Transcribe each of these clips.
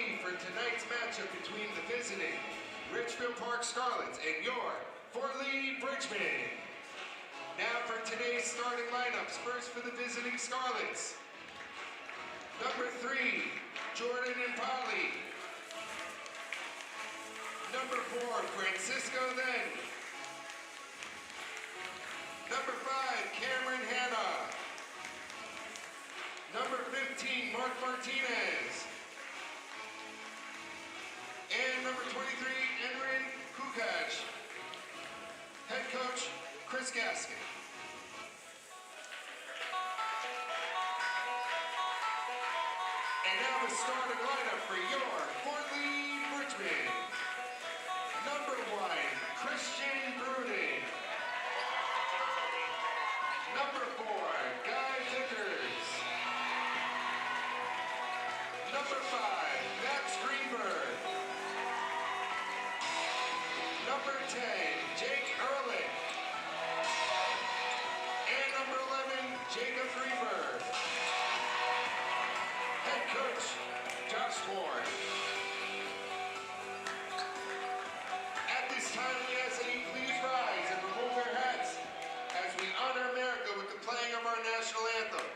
For tonight's matchup between the visiting Ridgefield Park Scarlets and your Fort Lee Bridgemen. Now for today's starting lineups. First for the visiting Scarlets. Number 3, Jordan and Polly. Number 4, Francisco Then. Number 5, Cameron Hanna. Number 15, Mark Martinez. And number 23, Enrin Kukaj. Head coach, Chris Gaskin. And now the starting lineup for your Fort Lee Bridgemen. Number 1, Christian Bruden. Number 4, Guy Vickers. Number 5, Max Greenberg. Number 10, Jake Ehrlich. And number 11, Jacob Greenberg. Head coach, Josh Ford. At this time, we ask that you please rise and remove your hats as we honor America with the playing of our national anthem.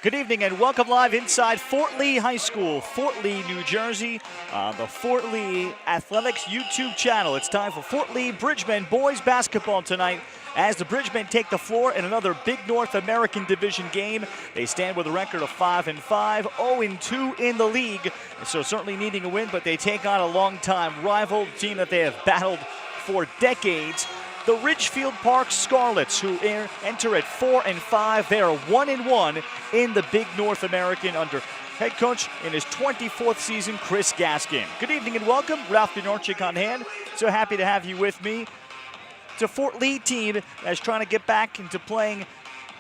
Good evening and welcome live inside Fort Lee High School, Fort Lee, New Jersey, on the Fort Lee Athletics YouTube channel. It's time for Fort Lee Bridgemen boys basketball tonight as the Bridgemen take the floor in another Big North American Division game. They stand with a record of 5-5, 0-2 in the league, so certainly needing a win, but they take on a long-time rival team that they have battled for decades. The Ridgefield Park Scarlets, who enter at 4-5. They are 1-1 in the Big North American under head coach in his 24th season, Chris Gaskin. Good evening and welcome. Ralph Bernarczyk on hand. So happy to have you with me. It's a Fort Lee team that's trying to get back into playing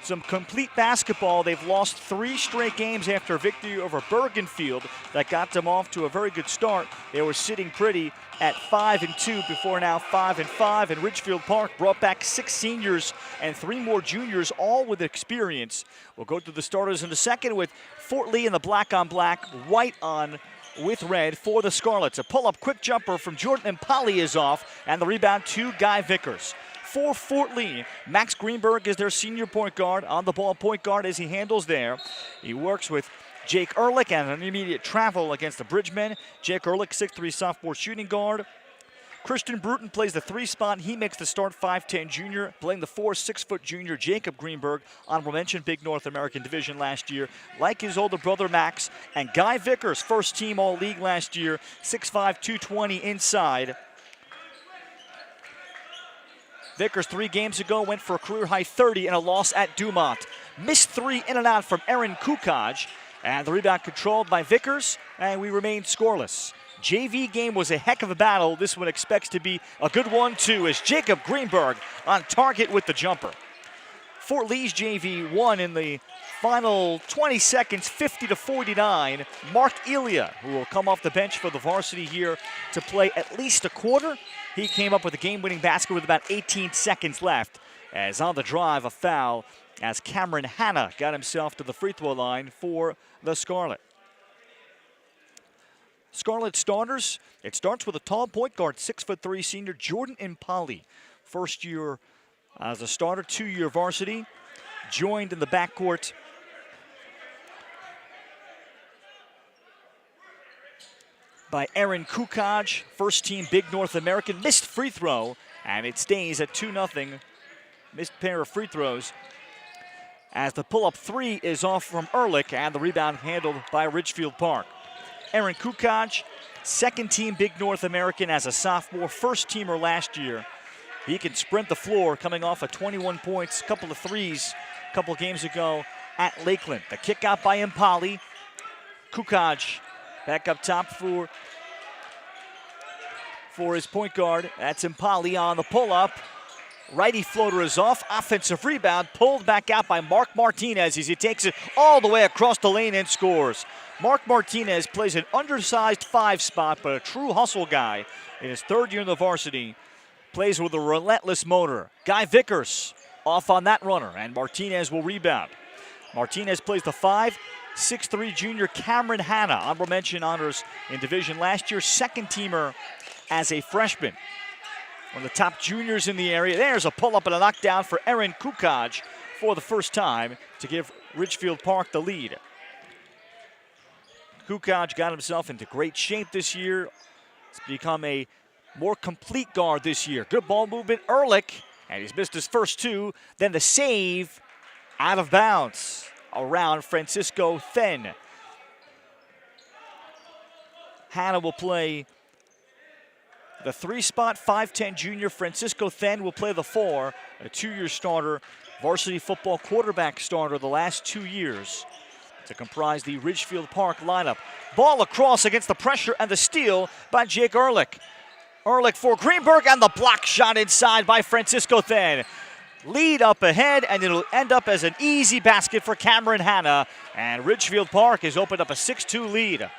some complete basketball. They've lost 3 straight games after a victory over Bergenfield that got them off to a very good start. They were sitting pretty at 5-2 before now 5-5, and Ridgefield Park brought back 6 seniors and 3 more juniors, all with experience. We'll go through the starters in a second with Fort Lee in the black on black, white on with red for the Scarlets. A pull-up quick jumper from Jordan and Polly is off, and the rebound to Guy Vickers. For Fort Lee, Max Greenberg is their senior point guard, on the ball point guard as he handles there. He works with Jake Ehrlich and an immediate travel against the Bridgemen. Jake Ehrlich, 6'3" sophomore shooting guard. Christian Bruden plays the 3 spot. He makes the start, 5'10" junior. Playing the 4, 6-foot junior, Jacob Greenberg, honorable mention, Big North American Division last year, like his older brother Max. And Guy Vickers, first team All-League last year, 6'5", 220 inside. Vickers 3 games ago went for a career-high 30 and a loss at Dumont. Missed 3 in and out from Enrin Kukaj. And the rebound controlled by Vickers, and we remain scoreless. JV game was a heck of a battle. This one expects to be a good one, too, as Jacob Greenberg on target with the jumper. Fort Lee's JV won in the final 20 seconds, 50-49. Mark Elia, who will come off the bench for the varsity here to play at least a quarter. He came up with a game-winning basket with about 18 seconds left. As on the drive, a foul as Cameron Hanna got himself to the free throw line for the Scarlet. Scarlet starters, it starts with a tall point guard, 6'3" senior Jordan Impali. First year as a starter, 2-year varsity. Joined in the backcourt by Aaron Kukaj, first team Big North American. Missed free throw, and it stays at 2-0. Missed pair of free throws as the pull-up three is off from Ehrlich, and the rebound handled by Ridgefield Park. Aaron Kukaj, second team Big North American as a sophomore, first teamer last year. He can sprint the floor, coming off of 21 points, couple of threes a couple of games ago at Lakeland. The kick out by Impali. Kukaj back up top for his point guard. That's Impali on the pull-up. Righty floater is off. Offensive rebound pulled back out by Mark Martinez as he takes it all the way across the lane and scores. Mark Martinez plays an undersized 5 spot, but a true hustle guy in his 3rd year in the varsity. Plays with a relentless motor. Guy Vickers off on that runner, and Martinez will rebound. Martinez plays the 5, 6'3" junior Cameron Hanna. Honorable mention honors in division last year, second teamer as a freshman. One of the top juniors in the area. There's a pull-up and a knockdown for Aaron Kukaj for the first time to give Ridgefield Park the lead. Kukaj got himself into great shape this year. He's become a more complete guard this year. Good ball movement, Ehrlich, and he's missed his first 2. Then the save out of bounds around Francisco Then. Hanna will play the 3 spot, 5'10" junior. Francisco Then will play the 4, a 2-year starter, varsity football quarterback starter the last 2 years to comprise the Ridgefield Park lineup. Ball across against the pressure and the steal by Jake Ehrlich. Ehrlich for Greenberg, and the block shot inside by Francisco Then. Lead up ahead, and it'll end up as an easy basket for Cameron Hanna. And Ridgefield Park has opened up a 6-2 lead.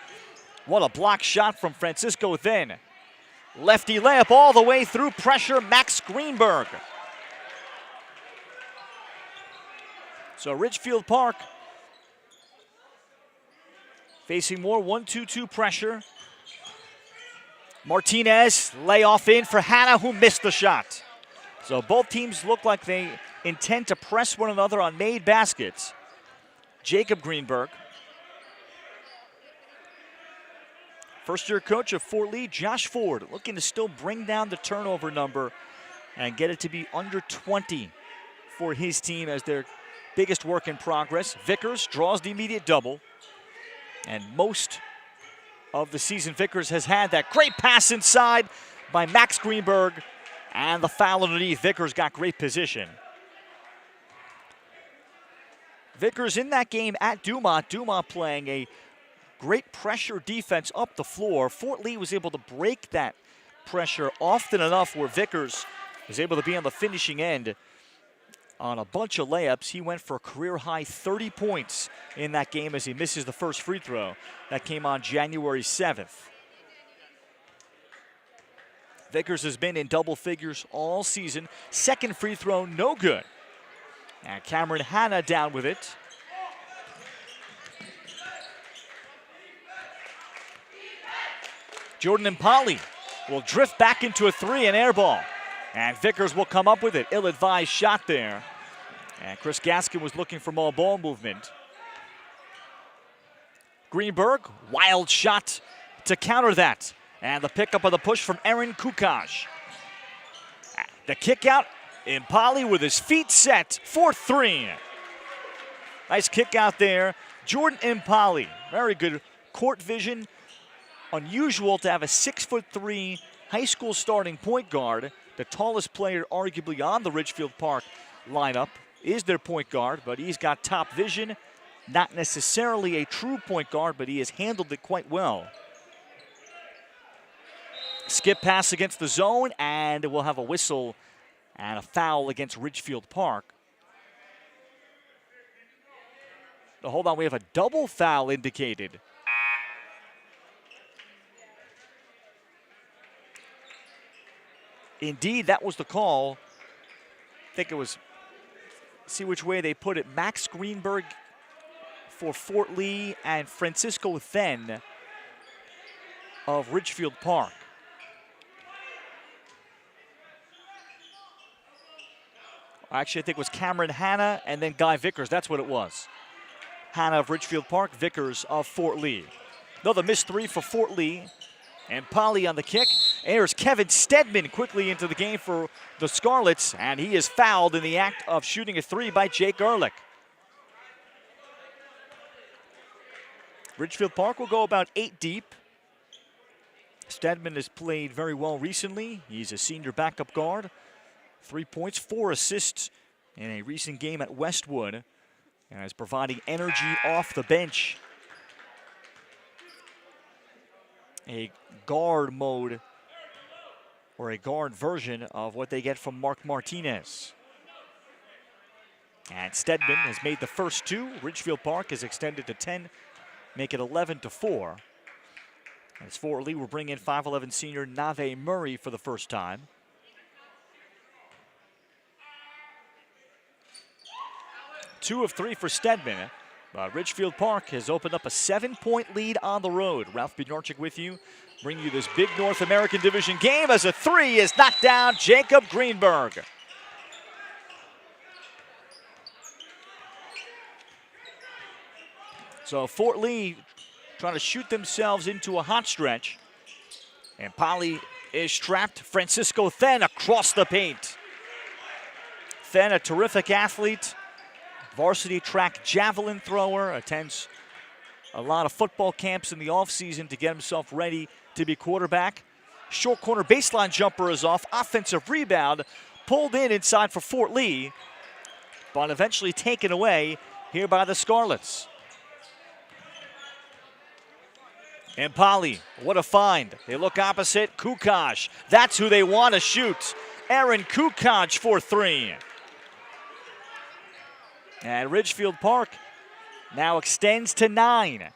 What a block shot from Francisco Then. Lefty layup all the way through pressure, Max Greenberg. So Ridgefield Park facing more 1-2-2 pressure. Martinez, layoff in for Hanna, who missed the shot. So both teams look like they intend to press one another on made baskets. Jacob Greenberg, first-year coach of Fort Lee, Josh Ford, looking to still bring down the turnover number and get it to be under 20 for his team as their biggest work in progress. Vickers draws the immediate double. And most of the season, Vickers has had that great pass inside by Max Greenberg, and the foul underneath. Vickers got great position. Vickers in that game at Dumont. Dumont playing a great pressure defense up the floor. Fort Lee was able to break that pressure often enough where Vickers was able to be on the finishing end on a bunch of layups. He went for a career-high 30 points in that game as he misses the first free throw. That came on January 7th. Vickers has been in double figures all season. Second free throw, no good. And Cameron Hanna down with it. Jordan Impali will drift back into a 3 and air ball. And Vickers will come up with it. Ill-advised shot there. And Chris Gaskin was looking for more ball movement. Greenberg, wild shot to counter that. And the pickup of the push from Aaron Kukaj. The kick out, Impali with his feet set for 3. Nice kick out there. Jordan Impali, very good court vision. Unusual to have a 6'3" high school starting point guard. The tallest player arguably on the Ridgefield Park lineup is their point guard, but he's got top vision. Not necessarily a true point guard, but he has handled it quite well. Skip pass against the zone, and we'll have a whistle and a foul against Ridgefield Park. Oh, hold on, we have a double foul indicated. Indeed, that was the call. I think it was see which way they put it. Max Greenberg for Fort Lee and Francisco Then of Ridgefield Park. Actually, I think it was Cameron Hanna and then Guy Vickers. That's what it was. Hanna of Ridgefield Park, Vickers of Fort Lee. Another missed three for Fort Lee. And Polly on the kick. There's Kevin Stedman quickly into the game for the Scarlets, and he is fouled in the act of shooting a three by Jake Ehrlich. Ridgefield Park will go about 8 deep. Stedman has played very well recently. He's a senior backup guard. 3 points, 4 assists in a recent game at Westwood, and is providing energy off the bench. A guard mode, or a guard version of what they get from Mark Martinez. And Stedman has made the first 2. Ridgefield Park has extended to 10, make it 11-4. As Fort Lee will bring in 5'11" senior Nave Murray for the first time. Two of 3 for Stedman. But Ridgefield Park has opened up a 7-point lead on the road. Ralph Bednarczyk with you, bringing you this big North American Division game as a 3 is knocked down, Jacob Greenberg. So Fort Lee trying to shoot themselves into a hot stretch. And Polly is trapped. Francisco Then across the paint. Then, a terrific athlete. Varsity track javelin thrower, attends a lot of football camps in the offseason to get himself ready to be quarterback. Short corner baseline jumper is off. Offensive rebound pulled in inside for Fort Lee, but eventually taken away here by the Scarlets. And Polly, what a find. They look opposite. Kukoc, that's who they want to shoot. Aaron Kukoc for 3. And Ridgefield Park now extends to 9.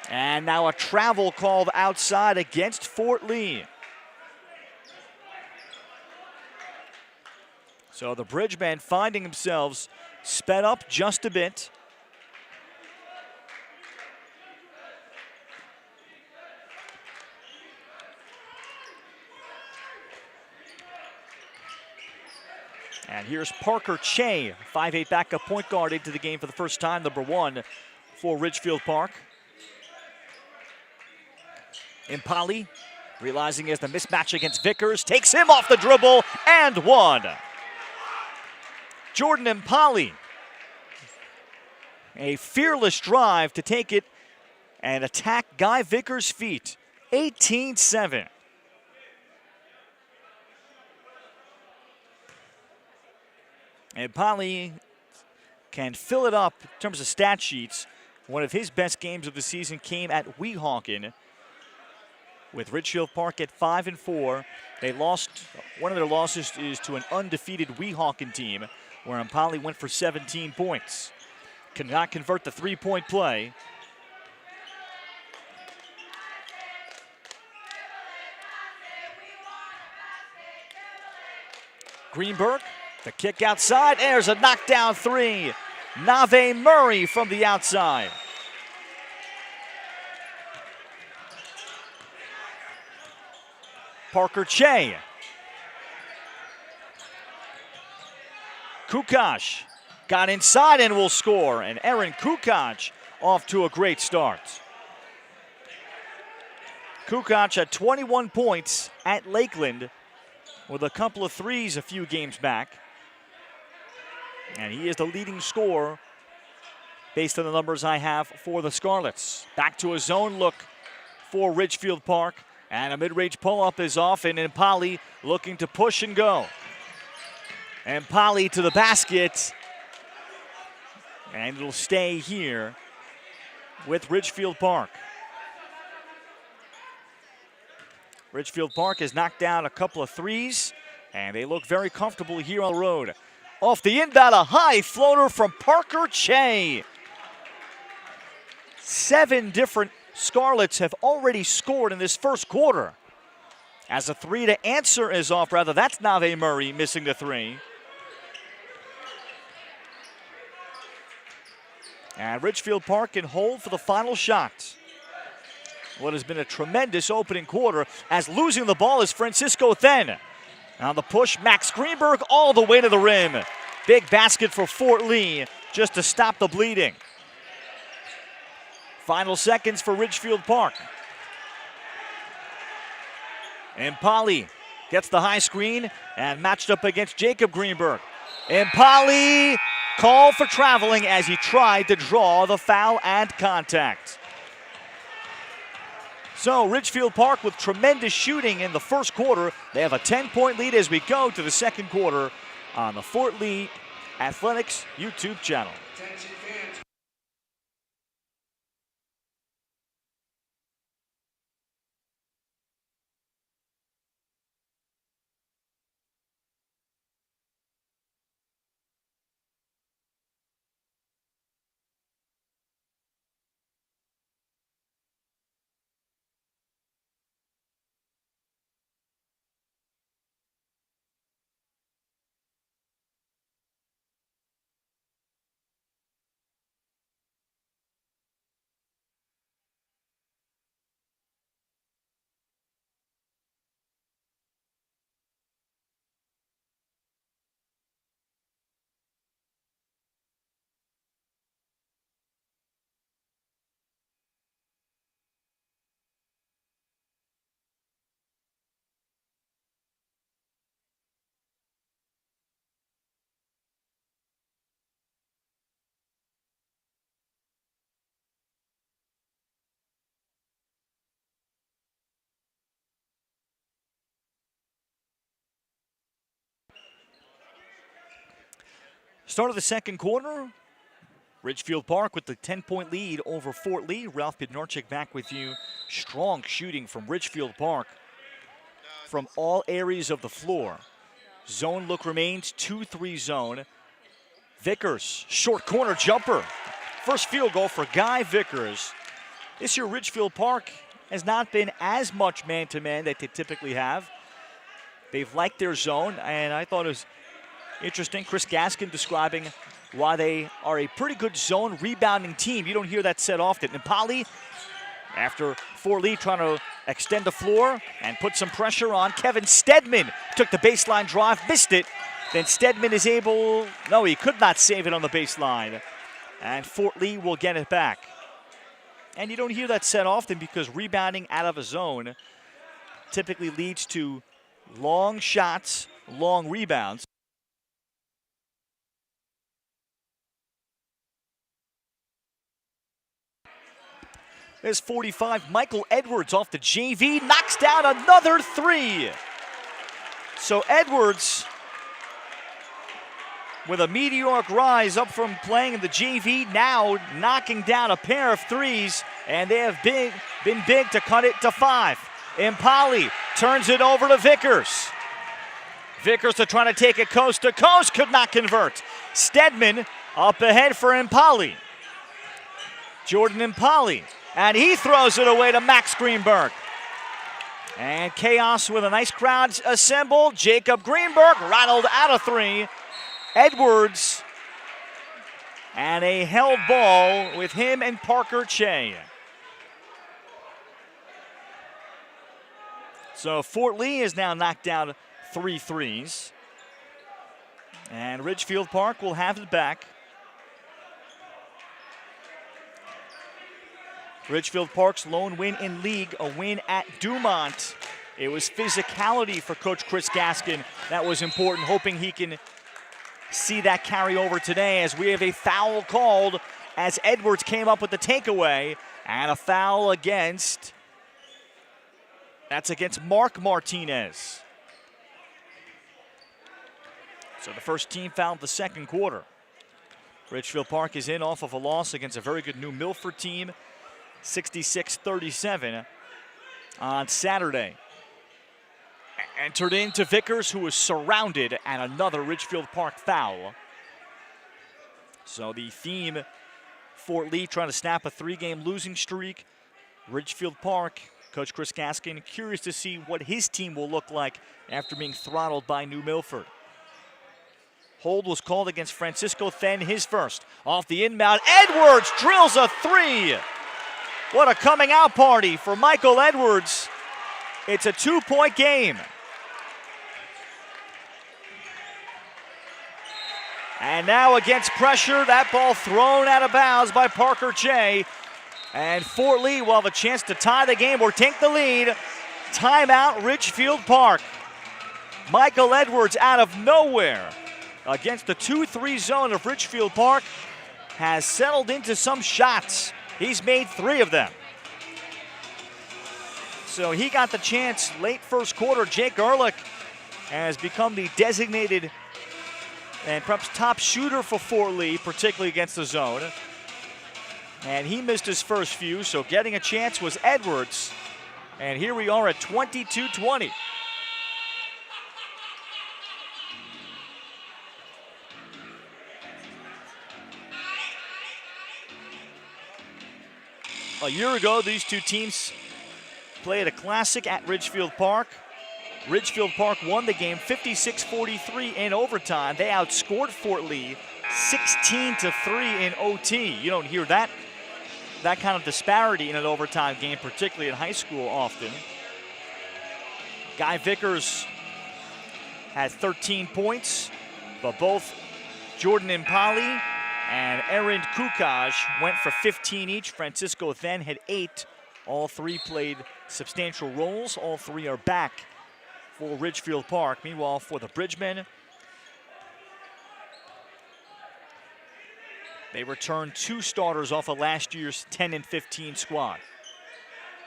And now a travel called outside against Fort Lee. So the Bridgemen finding themselves sped up just a bit. And here's Parker Che, 5'8" backup point guard into the game for the first time, number 1 for Ridgefield Park. Impali, realizing he has the mismatch against Vickers, takes him off the dribble and 1. Jordan Impali, a fearless drive to take it and attack Guy Vickers' feet, 18-7. And Polly can fill it up in terms of stat sheets. One of his best games of the season came at Weehawken, with Ridgefield Park at 5-4. They lost, one of their losses is to an undefeated Weehawken team, where Impali went for 17 points. Could not convert the 3-point play. Greenberg. The kick outside, there's a knockdown 3. Nave Murray from the outside. Parker Che. Kukoc got inside and will score. And Aaron Kukoc off to a great start. Kukoc had 21 points at Lakeland with a couple of threes a few games back. And he is the leading scorer based on the numbers I have for the Scarlets. Back to a zone look for Ridgefield Park. And a mid-range pull-up is off, and Impali looking to push and go. Impali to the basket. And it'll stay here with Ridgefield Park. Ridgefield Park has knocked down a couple of threes, and they look very comfortable here on the road. Off the inbound, a high floater from Parker Che. 7 different Scarlets have already scored in this first quarter. As a 3 to answer is off, rather, that's Nave Murray missing the 3. And Ridgefield Park can hold for the final shot. What has been a tremendous opening quarter, as losing the ball is Francisco Then. On the push, Max Greenberg all the way to the rim. Big basket for Fort Lee just to stop the bleeding. Final seconds for Ridgefield Park. Impali gets the high screen and matched up against Jacob Greenberg. Impali called for traveling as he tried to draw the foul and contact. So Ridgefield Park with tremendous shooting in the first quarter. They have a 10-point lead as we go to the second quarter on the Fort Lee Athletics YouTube channel. Attention fans. Start of the second quarter. Ridgefield Park with the 10-point lead over Fort Lee. Ralph Bednarczyk back with you. Strong shooting from Ridgefield Park from all areas of the floor. Zone look remains, 2-3 zone. Vickers, short corner jumper. First field goal for Guy Vickers. This year Ridgefield Park has not been as much man-to-man that they typically have. They've liked their zone, and I thought it was interesting. Chris Gaskin describing why they are a pretty good zone rebounding team. You don't hear that said often. Impali, after Fort Lee trying to extend the floor and put some pressure on, Kevin Stedman took the baseline drive, missed it. Then Stedman is able, no, he could not save it on the baseline. And Fort Lee will get it back. And you don't hear that said often because rebounding out of a zone typically leads to long shots, long rebounds. There's 45. Michael Edwards off the JV, knocks down another three. So Edwards, with a meteoric rise up from playing in the JV, now knocking down a pair of threes, and they have been big to cut it to 5. Impali turns it over to Vickers. Vickers to try to take it coast to coast, could not convert. Stedman up ahead for Impali. Jordan Impali, and he throws it away to Max Greenberg. And chaos with a nice crowd assembled. Jacob Greenberg rattled out of 3. Edwards, and a held ball with him and Parker Che. So Fort Lee has now knocked down 3 threes. And Ridgefield Park will have it back. Ridgefield Park's lone win in league, a win at Dumont. It was physicality for Coach Chris Gaskin that was important, hoping he can see that carry over today as we have a foul called as Edwards came up with the takeaway, and a foul against Mark Martinez. So the first team fouled the second quarter. Ridgefield Park is in off of a loss against a very good New Milford team, 66-37 on Saturday. Entered into Vickers, who was surrounded, and another Ridgefield Park foul. So the theme, Fort Lee trying to snap a 3-game losing streak. Ridgefield Park, Coach Chris Gaskin, curious to see what his team will look like after being throttled by New Milford. Hold was called against Francisco Then, his first. Off the inbound, Edwards drills a three. What a coming out party for Michael Edwards. It's a 2-point game. And now against pressure, that ball thrown out of bounds by Parker Che. And Fort Lee will have a chance to tie the game or take the lead. Timeout, Ridgefield Park. Michael Edwards out of nowhere against the 2-3 zone of Ridgefield Park has settled into some shots. He's made 3 of them. So he got the chance late first quarter. Jake Ehrlich has become the designated and perhaps top shooter for Fort Lee, particularly against the zone. And he missed his first few, so getting a chance was Edwards. And here we are at 22-20. A year ago, these two teams played a classic at Ridgefield Park. Ridgefield Park won the game 56-43 in overtime. They outscored Fort Lee 16-3 in OT. You don't hear that kind of disparity in an overtime game, particularly in high school often. Guy Vickers had 13 points, but both Jordan Impali and Aaron Kukaj went for 15 each. Francisco Then had 8. All 3 played substantial roles. All 3 are back for Ridgefield Park. Meanwhile, for the Bridgemen, they returned 2 starters off of last year's 10-15 squad.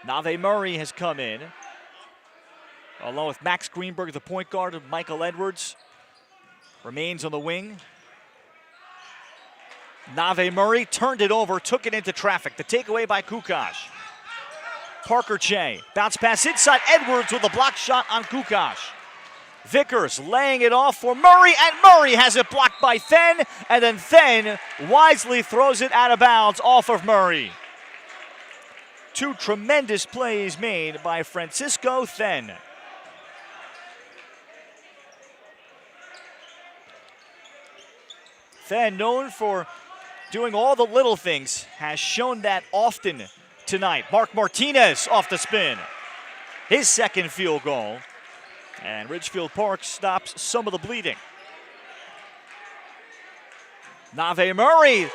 Nave Murray has come in, along with Max Greenberg, the point guard of Michael Edwards, remains on the wing. Nave Murray turned it over, took it into traffic. The takeaway by Kukaj. Parker Che, bounce pass inside, Edwards with a block shot on Kukaj. Vickers laying it off for Murray, and Murray has it blocked by Then, and then Then wisely throws it out of bounds off of Murray. 2 tremendous plays made by Francisco Then. Then, known for doing all the little things, has shown that often tonight. Mark Martinez off the spin. His second field goal. And Ridgefield Park stops some of the bleeding. Nave Murray,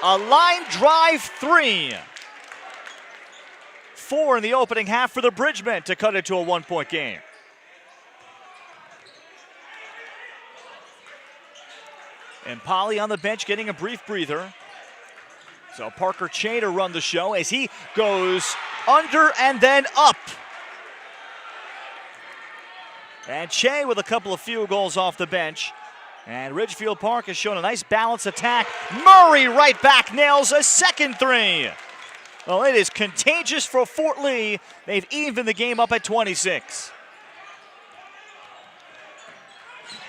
a line drive 3. 4 in the opening half for the Bridgemen to cut it to a 1-point game. And Polly on the bench getting a brief breather. So Parker Che to run the show as he goes under and then up. And Che with a couple of field goals off the bench. And Ridgefield Park has shown a nice balanced attack. Murray right back, nails a second 3. Well, it is contagious for Fort Lee. They've evened the game up at 26.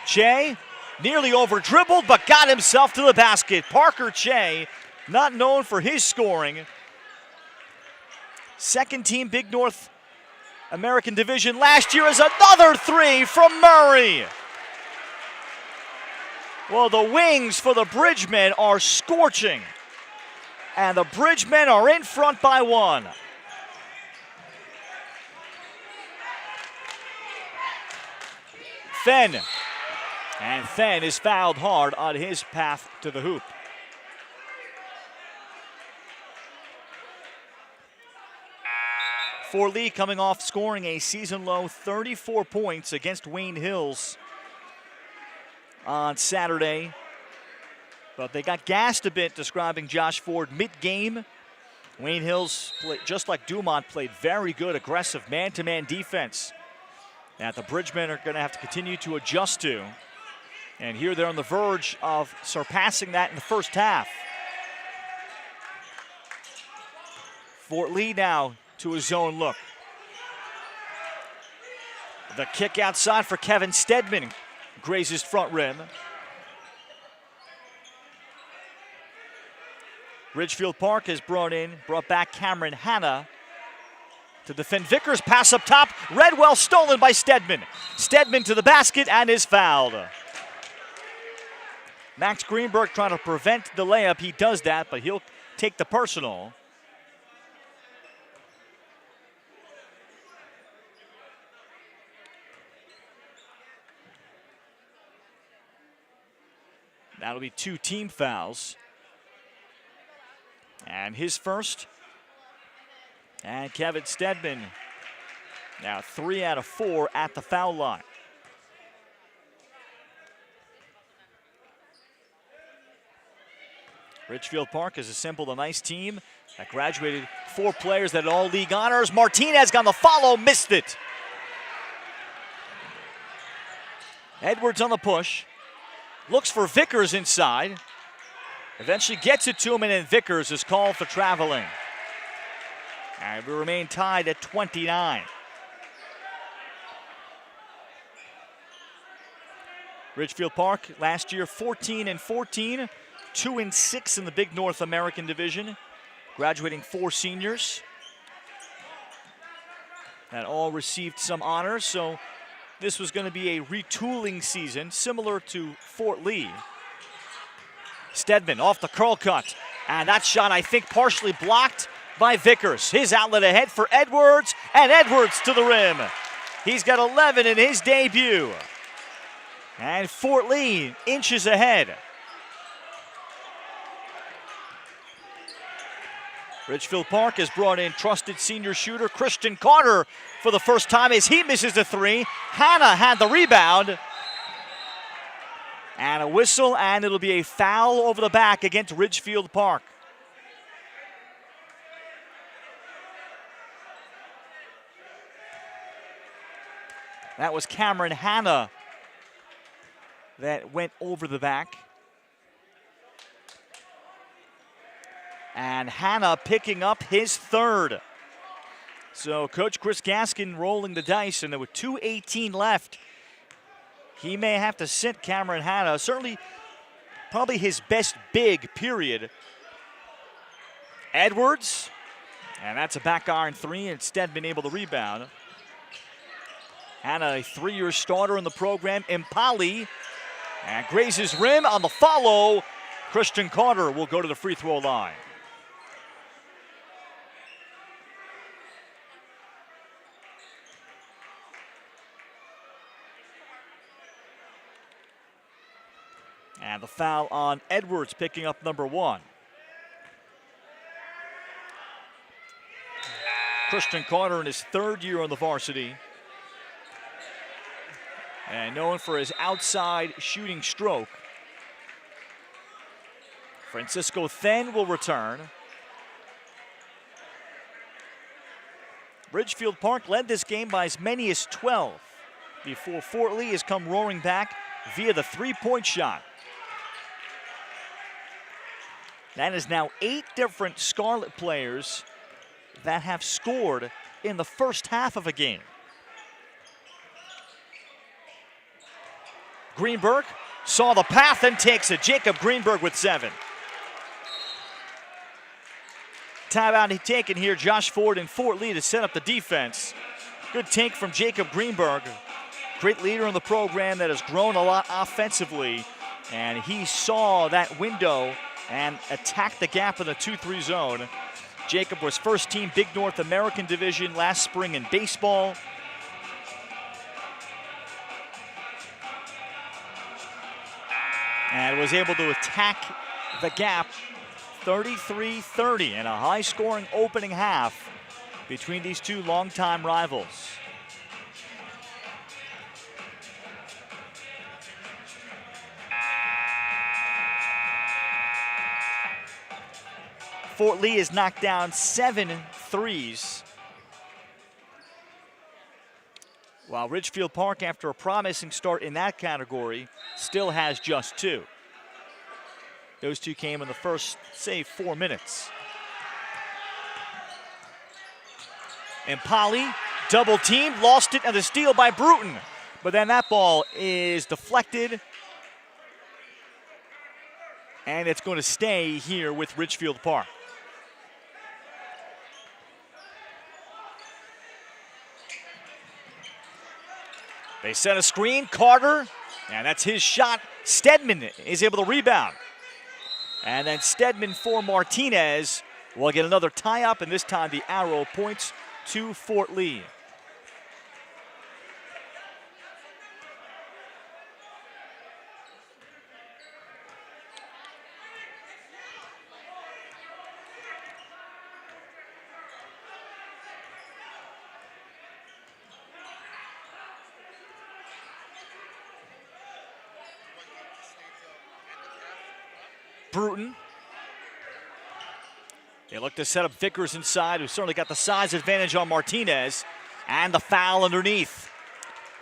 Che nearly over-dribbled, but got himself to the basket. Parker Che, not known for his scoring. Second team Big North American Division last year is another 3 from Murray. Well, the wings for the Bridgemen are scorching. And the Bridgemen are in front by 1. Then. And Then is fouled hard on his path to the hoop. Fort Lee coming off scoring a season-low 34 points against Wayne Hills on Saturday. But they got gassed a bit, describing Josh Ford mid-game. Wayne Hills, just like Dumont, played very good, aggressive man-to-man defense that the Bridgemen are going to have to continue to adjust to. And here they're on the verge of surpassing that in the first half. Fort Lee now to a zone look. The kick outside for Kevin Stedman grazes front rim. Ridgefield Park has brought back Cameron Hanna to defend Vickers. Pass up top. Redwell stolen by Stedman. Stedman to the basket and is fouled. Max Greenberg trying to prevent the layup. He does that, but he'll take the personal. That'll be 2 team fouls. And his first. And Kevin Stedman now 3 out of 4 at the foul line. Ridgefield Park has assembled a nice team that graduated 4 players that had all league honors. Martinez got the follow, missed it. Edwards on the push. Looks for Vickers inside. Eventually gets it to him, and then Vickers is called for traveling. And we remain tied at 29. Ridgefield Park last year 14-14, 2-6 in the Big North American Division, graduating 4 seniors that all received some honors. So this was going to be a retooling season similar to Fort Lee. Stedman off the curl cut, and that shot I think partially blocked by Vickers. His outlet ahead for Edwards, and Edwards to the rim. He's got 11 in his debut. And Fort Lee inches ahead. Ridgefield Park has brought in trusted senior shooter Christian Carter for the first time as he misses the 3. Hanna had the rebound. And a whistle, and it'll be a foul over the back against Ridgefield Park. That was Cameron Hanna that went over the back. And Hanna picking up his 3rd. So Coach Chris Gaskin rolling the dice, and there were 2:18 left. He may have to sit Cameron Hanna. Certainly, probably his best big, period. Edwards, and that's a back iron 3, and Stedman able to rebound. Hanna, a 3-year starter in the program. Impali, and grazes rim on the follow. Christian Carter will go to the free throw line. And the foul on Edwards, picking up number 1. Christian Carter in his 3rd year on the varsity. And known for his outside shooting stroke. Francisco Then will return. Ridgefield Park led this game by as many as 12 before Fort Lee has come roaring back via the 3-point shot. That is now 8 different Scarlet players that have scored in the first half of a game. Greenberg saw the path and takes it. Jacob Greenberg with 7. Timeout taken here. Josh Ford and Fort Lee to set up the defense. Good take from Jacob Greenberg. Great leader in the program that has grown a lot offensively. And he saw that window and attacked the gap in the 2-3 zone. Jacob was first team Big North American Division last spring in baseball. And was able to attack the gap 33-30 in a high-scoring opening half between these 2 longtime rivals. Fort Lee has knocked down 7 threes, while Ridgefield Park, after a promising start in that category, still has just 2. Those 2 came in the first, say, 4 minutes. Impali, double teamed, lost it, and the steal by Bruton. But then that ball is deflected, and it's going to stay here with Ridgefield Park. They set a screen. Carter And that's his shot. Stedman is able to rebound. And then Stedman for Martinez will get another tie-up, and this time the arrow points to Fort Lee. Bruton. They look to set up Vickers inside, who certainly got the size advantage on Martinez, and the foul underneath.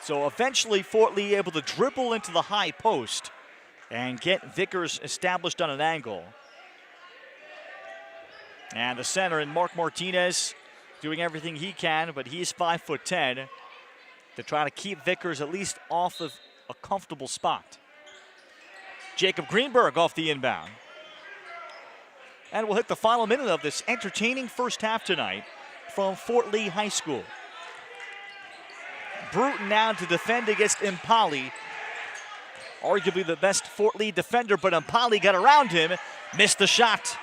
So eventually Fort Lee able to dribble into the high post and get Vickers established on an angle. And the center, and Mark Martinez, doing everything he can, but he's 5'10", to try to keep Vickers at least off of a comfortable spot. Jacob Greenberg off the inbound. And we'll hit the final minute of this entertaining first half tonight from Fort Lee High School. Bruton now to defend against Impali. Arguably the best Fort Lee defender, but Impali got around him, missed the shot.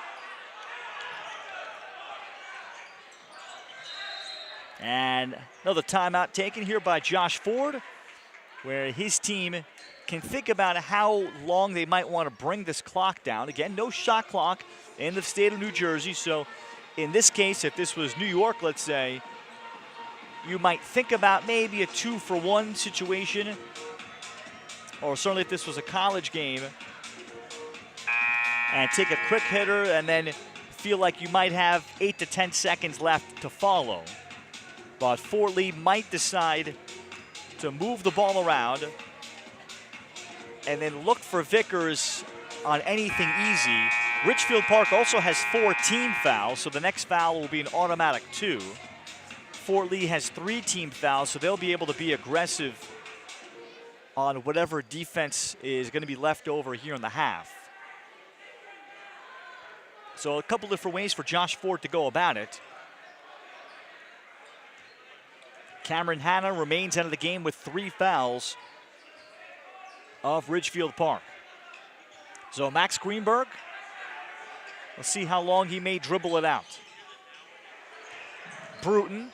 And another timeout taken here by Josh Ford, where his team can think about how long they might want to bring this clock down. Again, no shot clock in the state of New Jersey, so in this case, if this was New York, let's say, you might think about maybe a 2-for-1 situation, or certainly if this was a college game, and take a quick hitter and then feel like you might have 8 to 10 seconds left to follow. But Fort Lee might decide to move the ball around and then look for Vickers on anything easy. Ridgefield Park also has 4 team fouls, so the next foul will be an automatic 2. Fort Lee has 3 team fouls, so they'll be able to be aggressive on whatever defense is going to be left over here in the half. So a couple different ways for Josh Ford to go about it. Cameron Hanna remains out of the game with 3 fouls of Ridgefield Park. So Max Greenberg, let's see how long he may dribble it out. Bruton.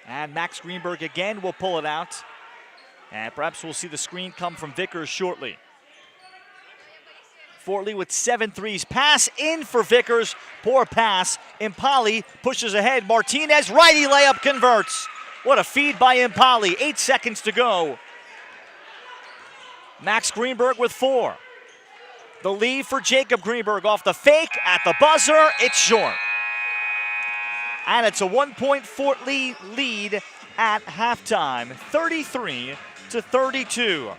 And Max Greenberg again will pull it out. And perhaps we'll see the screen come from Vickers shortly. Fort Lee with 7 threes. Pass in for Vickers. Poor pass. Impali pushes ahead. Martinez, righty layup, converts. What a feed by Impali. 8 seconds to go. Max Greenberg with 4. The lead for Jacob Greenberg off the fake at the buzzer. It's short. And it's a 1-point Fort Lee lead at halftime, 33-32.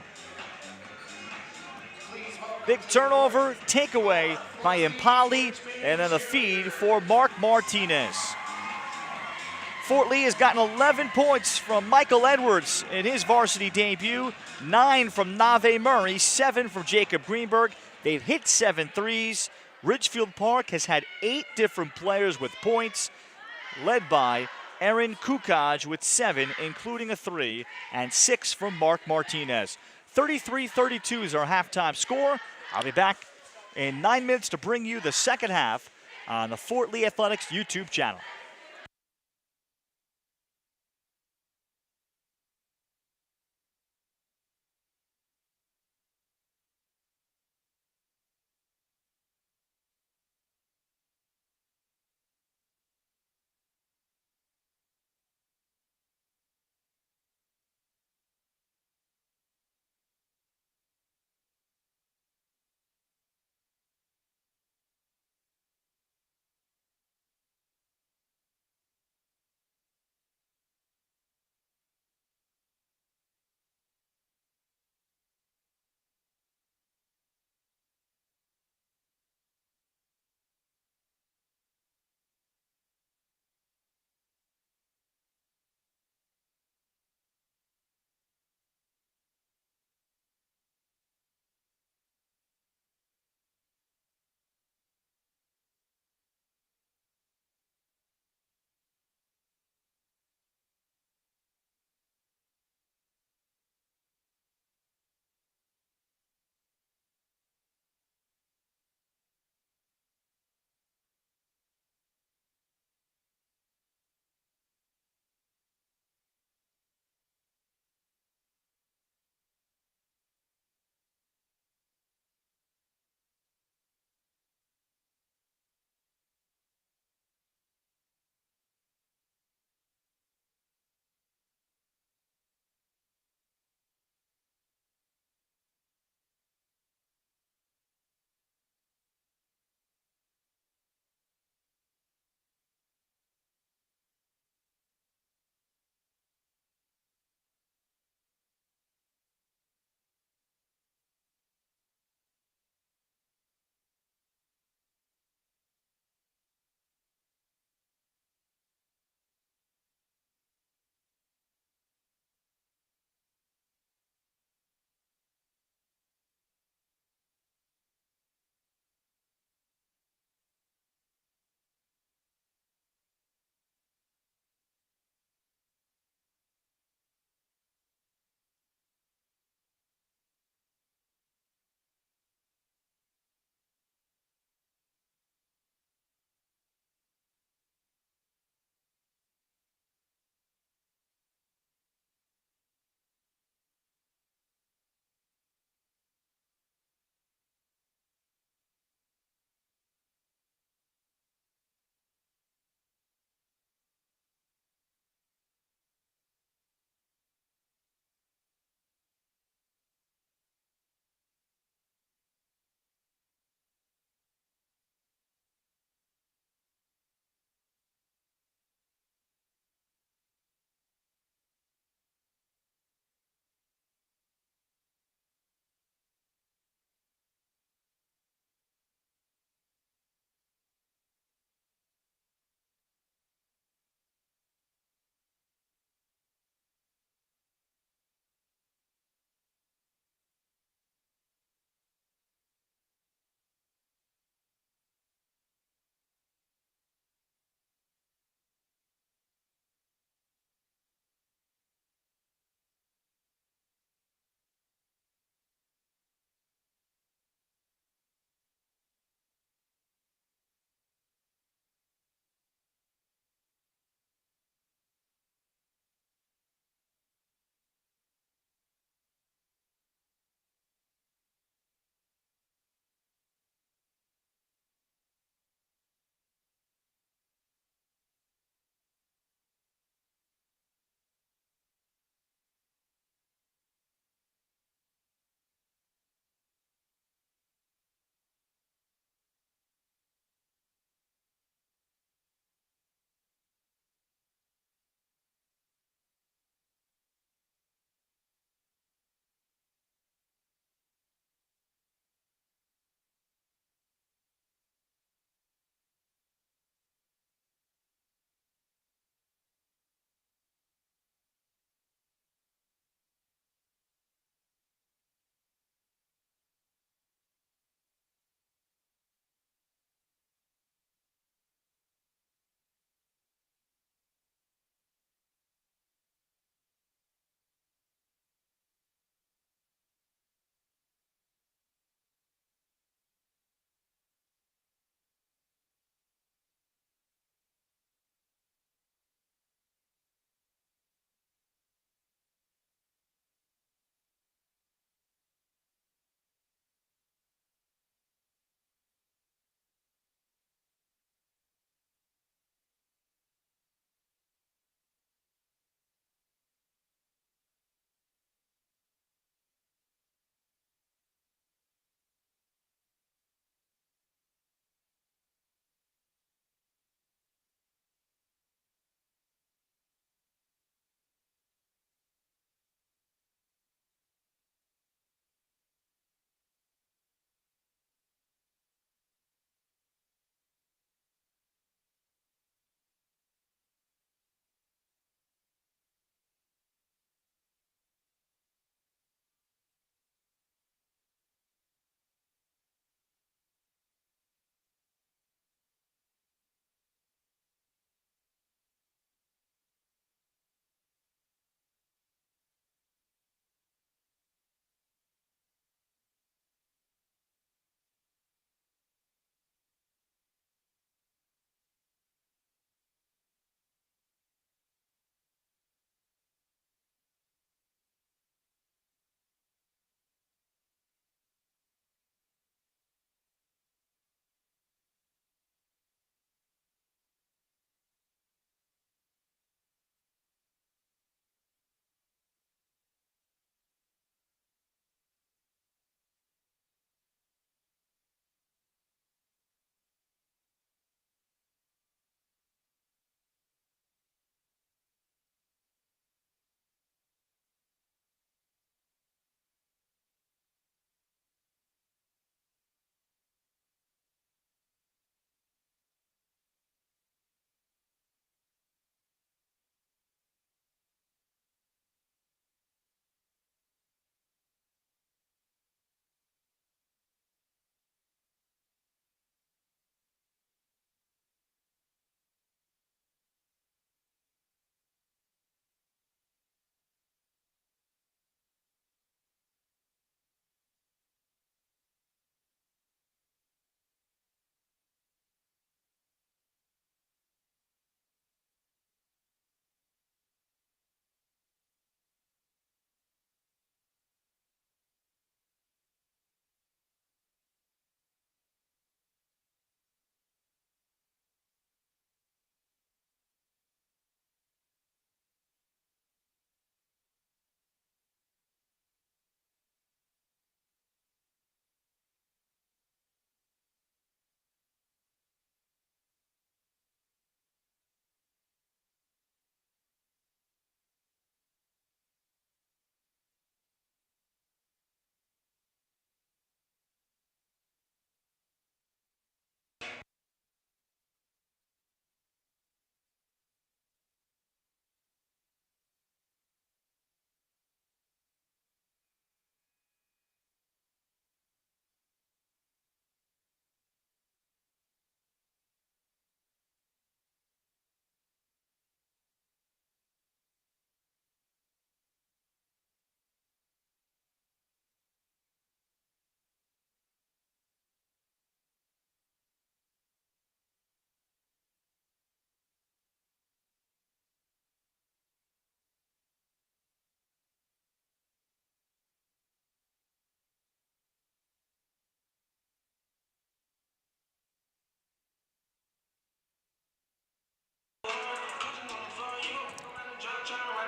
Big turnover, takeaway by Impali, and then a feed for Mark Martinez. Fort Lee has gotten 11 points from Michael Edwards in his varsity debut, 9 from Nave Murray, 7 from Jacob Greenberg. They've hit 7 threes. Ridgefield Park has had 8 different players with points, led by Aaron Kukaj with 7, including a 3, and 6 from Mark Martinez. 33-32 is our halftime score. I'll be back in 9 minutes to bring you the second half on the Fort Lee Athletics YouTube channel.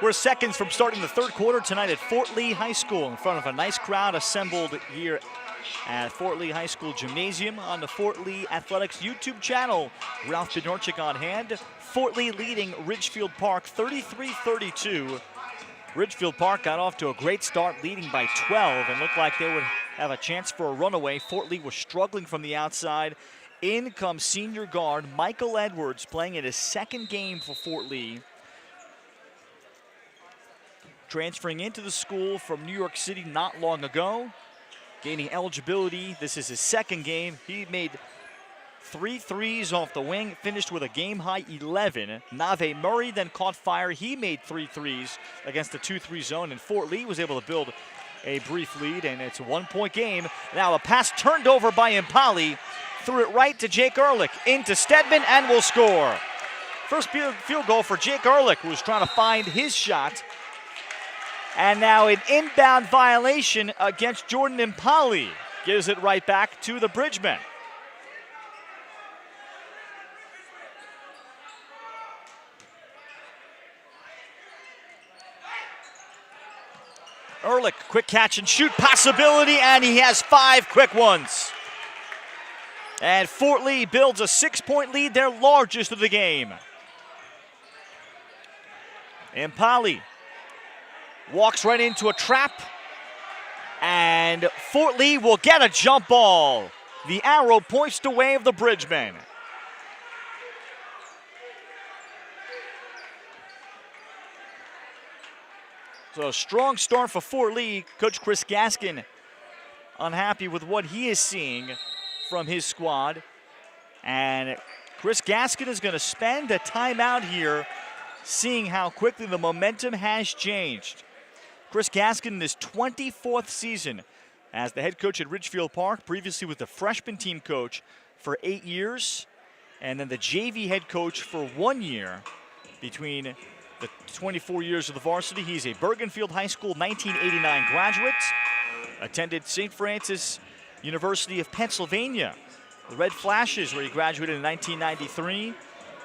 We're seconds from starting the third quarter tonight at Fort Lee High School in front of a nice crowd assembled here at Fort Lee High School Gymnasium on the Fort Lee Athletics YouTube channel. Ralph Bednarczyk on hand. Fort Lee leading Ridgefield Park 33-32. Ridgefield Park got off to a great start, leading by 12, and looked like they would have a chance for a runaway. Fort Lee was struggling from the outside. In comes senior guard Michael Edwards, playing in his second game for Fort Lee. Transferring into the school from New York City not long ago. Gaining eligibility. This is his second game. He made 3 threes off the wing, finished with a game-high 11. Nave Murray then caught fire. He made 3 threes against the 2-3 zone, and Fort Lee was able to build a brief lead, and it's a 1-point game. Now a pass turned over by Impali. Threw it right to Jake Ehrlich, into Stedman, and will score. First field goal for Jake Ehrlich, who was trying to find his shot. And now an inbound violation against Jordan Impali. Gives it right back to the Bridgemen. Ehrlich, quick catch and shoot possibility, and he has 5 quick ones. And Fort Lee builds a 6-point lead, their largest of the game. Impali walks right into a trap, and Fort Lee will get a jump ball. The arrow points the way of the Bridgemen. So a strong start for Fort Lee. Coach Chris Gaskin unhappy with what he is seeing from his squad. And Chris Gaskin is going to spend a timeout here, seeing how quickly the momentum has changed. Chris Gaskin in his 24th season as the head coach at Ridgefield Park, previously was the freshman team coach for 8 years, and then the JV head coach for 1 year between the 24 years of the varsity. He's a Bergenfield High School 1989 graduate, attended St. Francis University of Pennsylvania, the Red Flashes, where he graduated in 1993.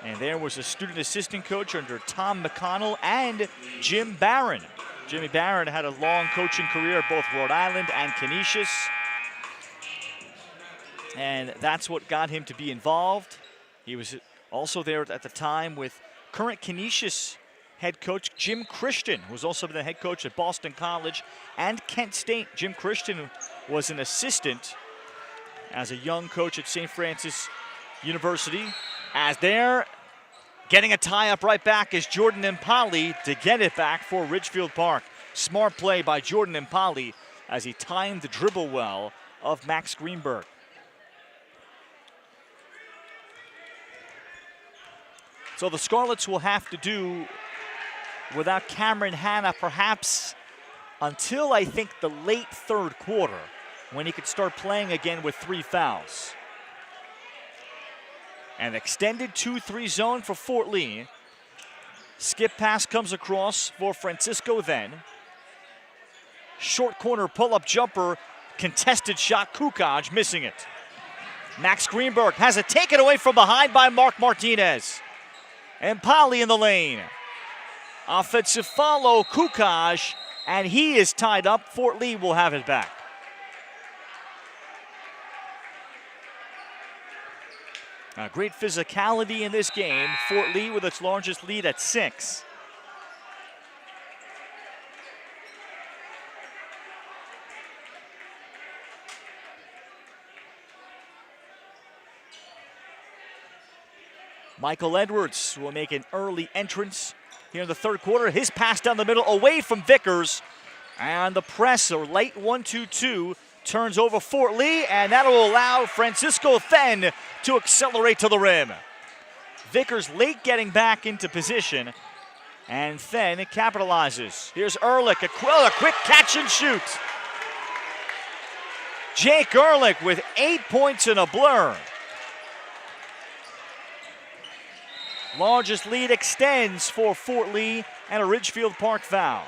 And there was a student assistant coach under Tom McConnell and Jim Barron. Jimmy Barron had a long coaching career at both Rhode Island and Canisius. And that's what got him to be involved. He was also there at the time with current Canisius head coach Jim Christian, who was also the head coach at Boston College and Kent State. Jim Christian was an assistant as a young coach at St. Francis University. As they're getting a tie-up right back is Jordan Impali to get it back for Ridgefield Park. Smart play by Jordan Impali as he timed the dribble well of Max Greenberg. So the Scarlets will have to do without Cameron Hanna perhaps until I think the late third quarter, when he could start playing again with 3 fouls. An extended 2-3 zone for Fort Lee. Skip pass comes across for Francisco then. Short corner pull-up jumper, contested shot, Kukaj missing it. Max Greenberg has it taken away from behind by Mark Martinez. And Polly in the lane. Offensive follow, Kukaj, and he is tied up. Fort Lee will have it back. Great physicality in this game. Fort Lee with its largest lead at 6. Michael Edwards will make an early entrance here in the third quarter. His pass down the middle away from Vickers. And the press, a late 1-2-2, turns over Fort Lee, and that will allow Francisco Then to accelerate to the rim. Vickers late getting back into position, and Then capitalizes. Here's Ehrlich, a quick catch and shoot. Jake Ehrlich with 8 points in a blur. Largest lead extends for Fort Lee and a Ridgefield Park foul.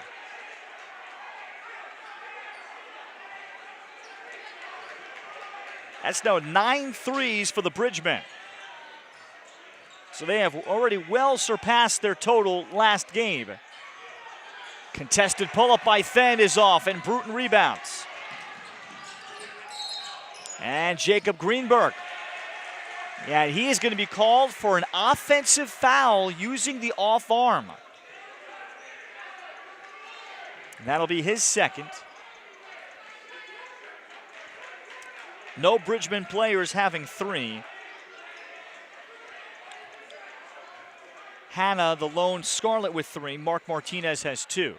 That's now 9 threes for the Bridgemen. So they have already well surpassed their total last game. Contested pull-up by Fenn is off, and Bruton rebounds. And Jacob Greenberg. Yeah, he is going to be called for an offensive foul using the off arm. And that'll be his second. No Bridgman players having 3. Hannah, the lone Scarlet, with 3. Mark Martinez has 2.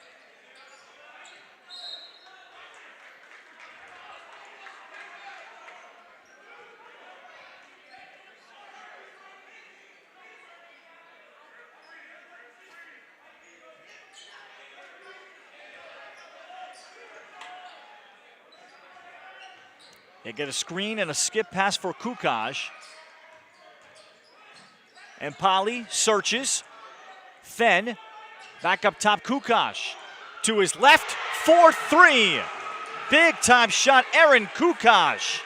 They get a screen and a skip pass for Kukaj. And Polly searches. Fenn back up top. Kukaj to his left. 4-3. Big time shot, Aaron Kukaj.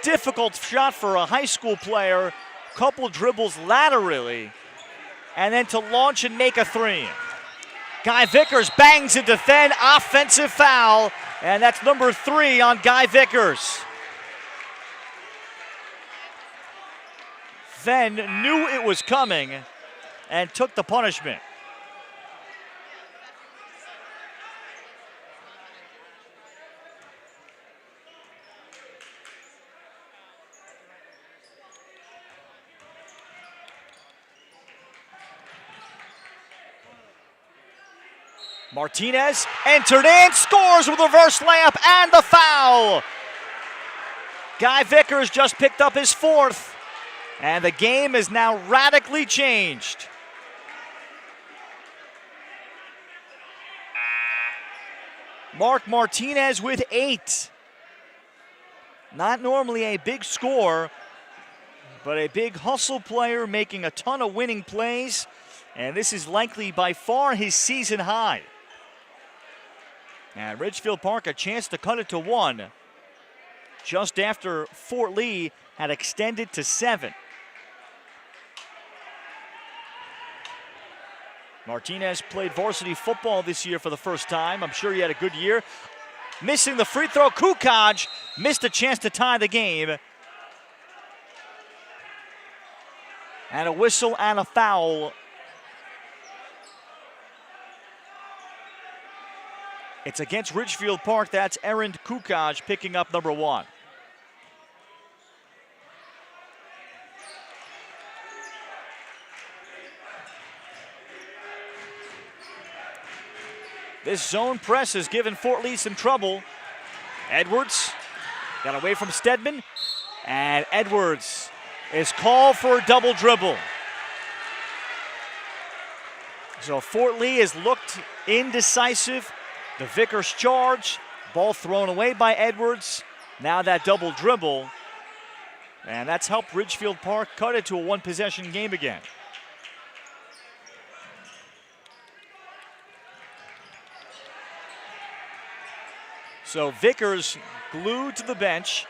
Difficult shot for a high school player. Couple dribbles laterally. And then to launch and make a 3. Guy Vickers bangs into Fenn. Offensive foul. And that's number 3 on Guy Vickers. Fenn knew it was coming and took the punishment. Martinez entered in, scores with a reverse layup and the foul. Guy Vickers just picked up his 4th, and the game is now radically changed. Mark Martinez with 8. Not normally a big score, but a big hustle player making a ton of winning plays, and this is likely by far his season high. And Ridgefield Park a chance to cut it to 1 just after Fort Lee had extended to 7. Martinez played varsity football this year for the first time. I'm sure he had a good year. Missing the free throw, Kukaj missed a chance to tie the game. And a whistle and a foul. It's against Ridgefield Park. That's Aaron Kukaj picking up number 1. This zone press has given Fort Lee some trouble. Edwards got away from Stedman, and Edwards is called for a double dribble. So Fort Lee has looked indecisive. The Vickers charge, ball thrown away by Edwards. Now that double dribble, and that's helped Ridgefield Park cut it to a 1-possession game again. So Vickers glued to the bench.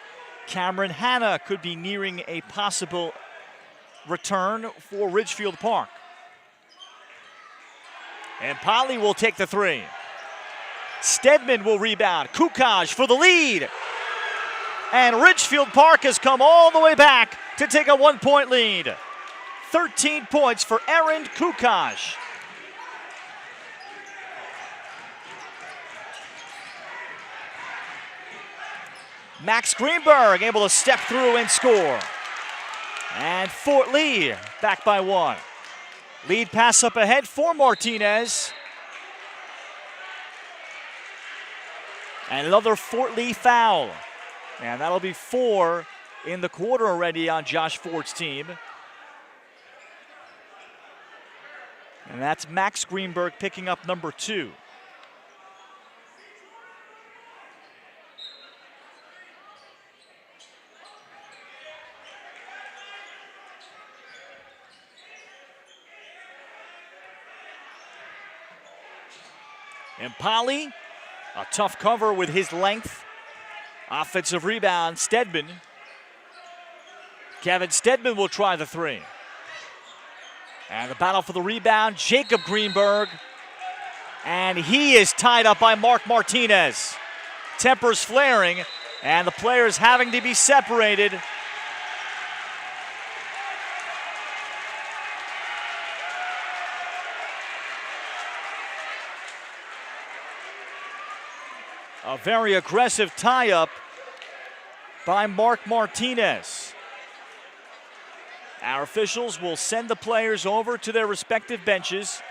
Cameron Hanna could be nearing a possible return for Ridgefield Park. And Polly will take the 3. Stedman will rebound. Kukaj for the lead. And Ridgefield Park has come all the way back to take a 1-point lead. 13 points for Aaron Kukaj. Max Greenberg able to step through and score. And Fort Lee back by 1. Lead pass up ahead for Martinez. And another Fort Lee foul. And that'll be 4 in the quarter already on Josh Ford's team. And that's Max Greenberg picking up number 2. And Polly, a tough cover with his length. Offensive rebound, Stedman. Kevin Stedman will try the 3. And the battle for the rebound, Jacob Greenberg. And he is tied up by Mark Martinez. Tempers flaring, and the players having to be separated. A very aggressive tie-up by Mark Martinez. Our officials will send the players over to their respective benches.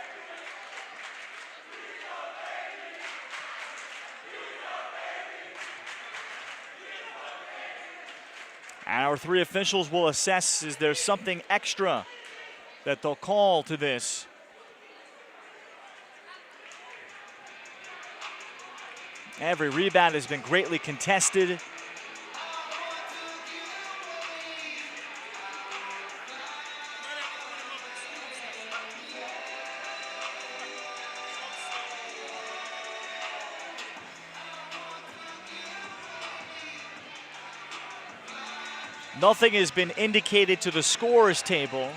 Our three officials will assess, is there something extra that they'll call to this? Every rebound has been greatly contested. Nothing has been indicated to the scorer's table.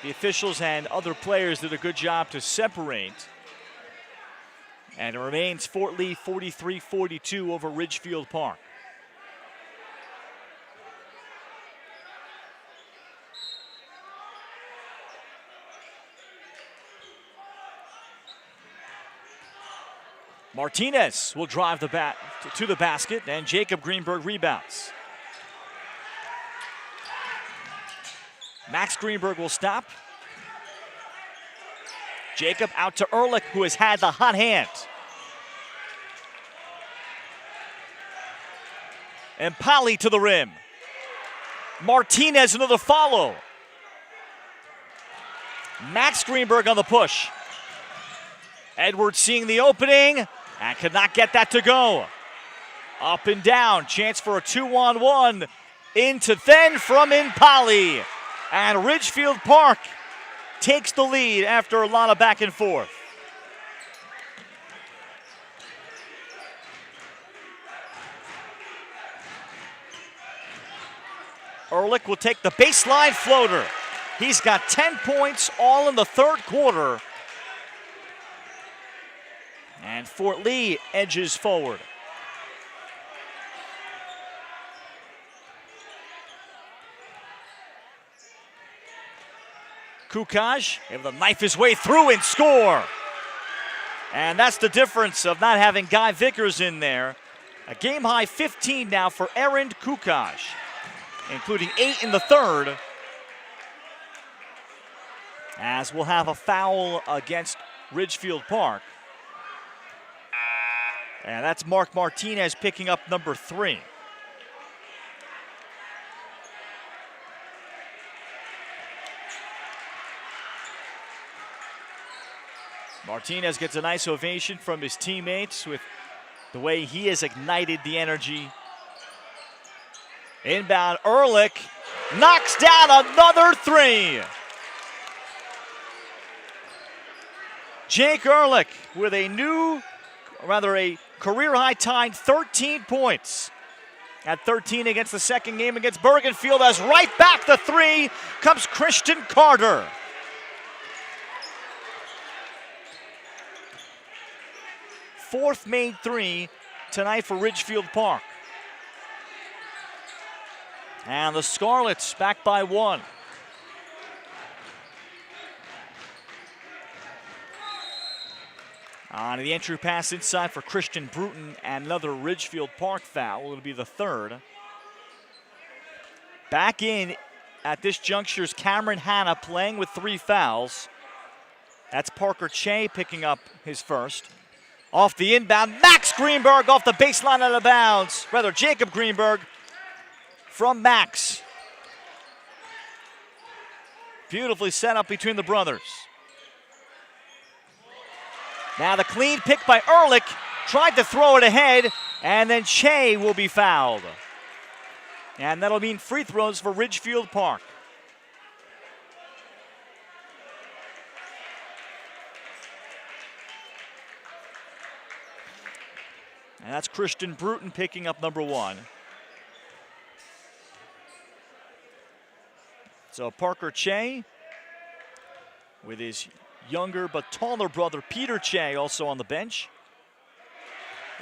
The officials and other players did a good job to separate. And it remains Fort Lee 43-42 over Ridgefield Park. Martinez will drive the bat to the basket, and Jacob Greenberg rebounds. Max Greenberg will stop. Jacob out to Ehrlich, who has had the hot hand. And Polly to the rim. Martinez another follow. Max Greenberg on the push. Edwards seeing the opening and could not get that to go. Up and down, chance for a 2-on-1. Into then from Impali. And Ridgefield Park takes the lead after a lot of back and forth. Ehrlich will take the baseline floater. He's got 10 points all in the third quarter. And Fort Lee edges forward. Kukaj able to knife his way through and score. And that's the difference of not having Guy Vickers in there. A game-high 15 now for Aaron Kukaj, including 8 in the third. As we'll have a foul against Ridgefield Park. And that's Mark Martinez picking up number 3. Martinez gets a nice ovation from his teammates with the way he has ignited the energy. Inbound, Ehrlich knocks down another 3. Jake Ehrlich with a career-high tying 13 points. At 13 against the second game against Bergenfield, as right back the 3 comes Christian Carter. Fourth made 3 tonight for Ridgefield Park. And the Scarlets back by 1. On the entry pass inside for Christian Bruton, and another Ridgefield Park foul. It'll be the third. Back in at this juncture is Cameron Hanna playing with 3 fouls. That's Parker Che picking up his first. Off the inbound, Max Greenberg off the baseline out of bounds. Rather, Jacob Greenberg from Max. Beautifully set up between the brothers. Now the clean pick by Ehrlich. Tried to throw it ahead, and then Che will be fouled. And that'll mean free throws for Ridgefield Park. And that's Christian Bruton picking up number 1. So Parker Che with his younger but taller brother Peter Che also on the bench.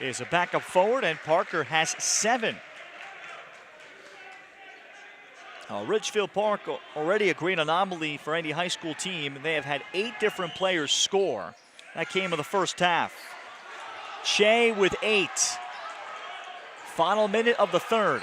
Is a backup forward, and Parker has 7. Ridgefield Park already a great anomaly for any high school team. They have had 8 different players score. That came in the first half. Che with 8. Final minute of the third.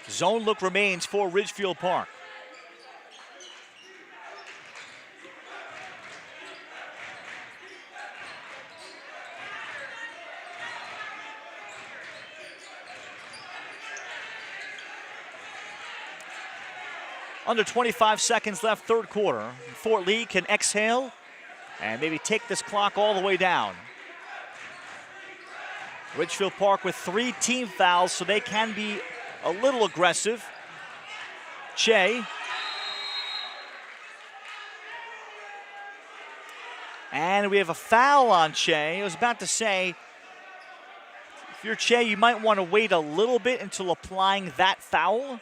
Zone look remains for Ridgefield Park. Under 25 seconds left, third quarter. Fort Lee can exhale and maybe take this clock all the way down. Ridgefield Park with 3 team fouls, so they can be a little aggressive. Che. And we have a foul on Che. I was about to say, if you're Che, you might want to wait a little bit until applying that foul.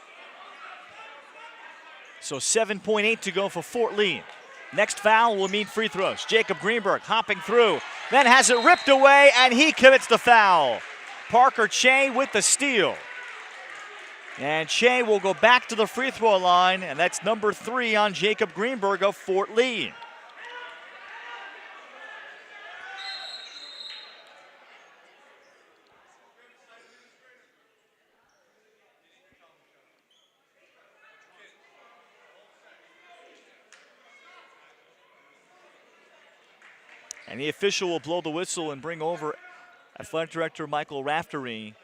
So 7.8 to go for Fort Lee. Next foul will mean free throws. Jacob Greenberg hopping through, then has it ripped away, and he commits the foul. Parker Che with the steal. And Che will go back to the free throw line, and that's number 3 on Jacob Greenberg of Fort Lee. And the official will blow the whistle and bring over Athletic Director Michael Raftery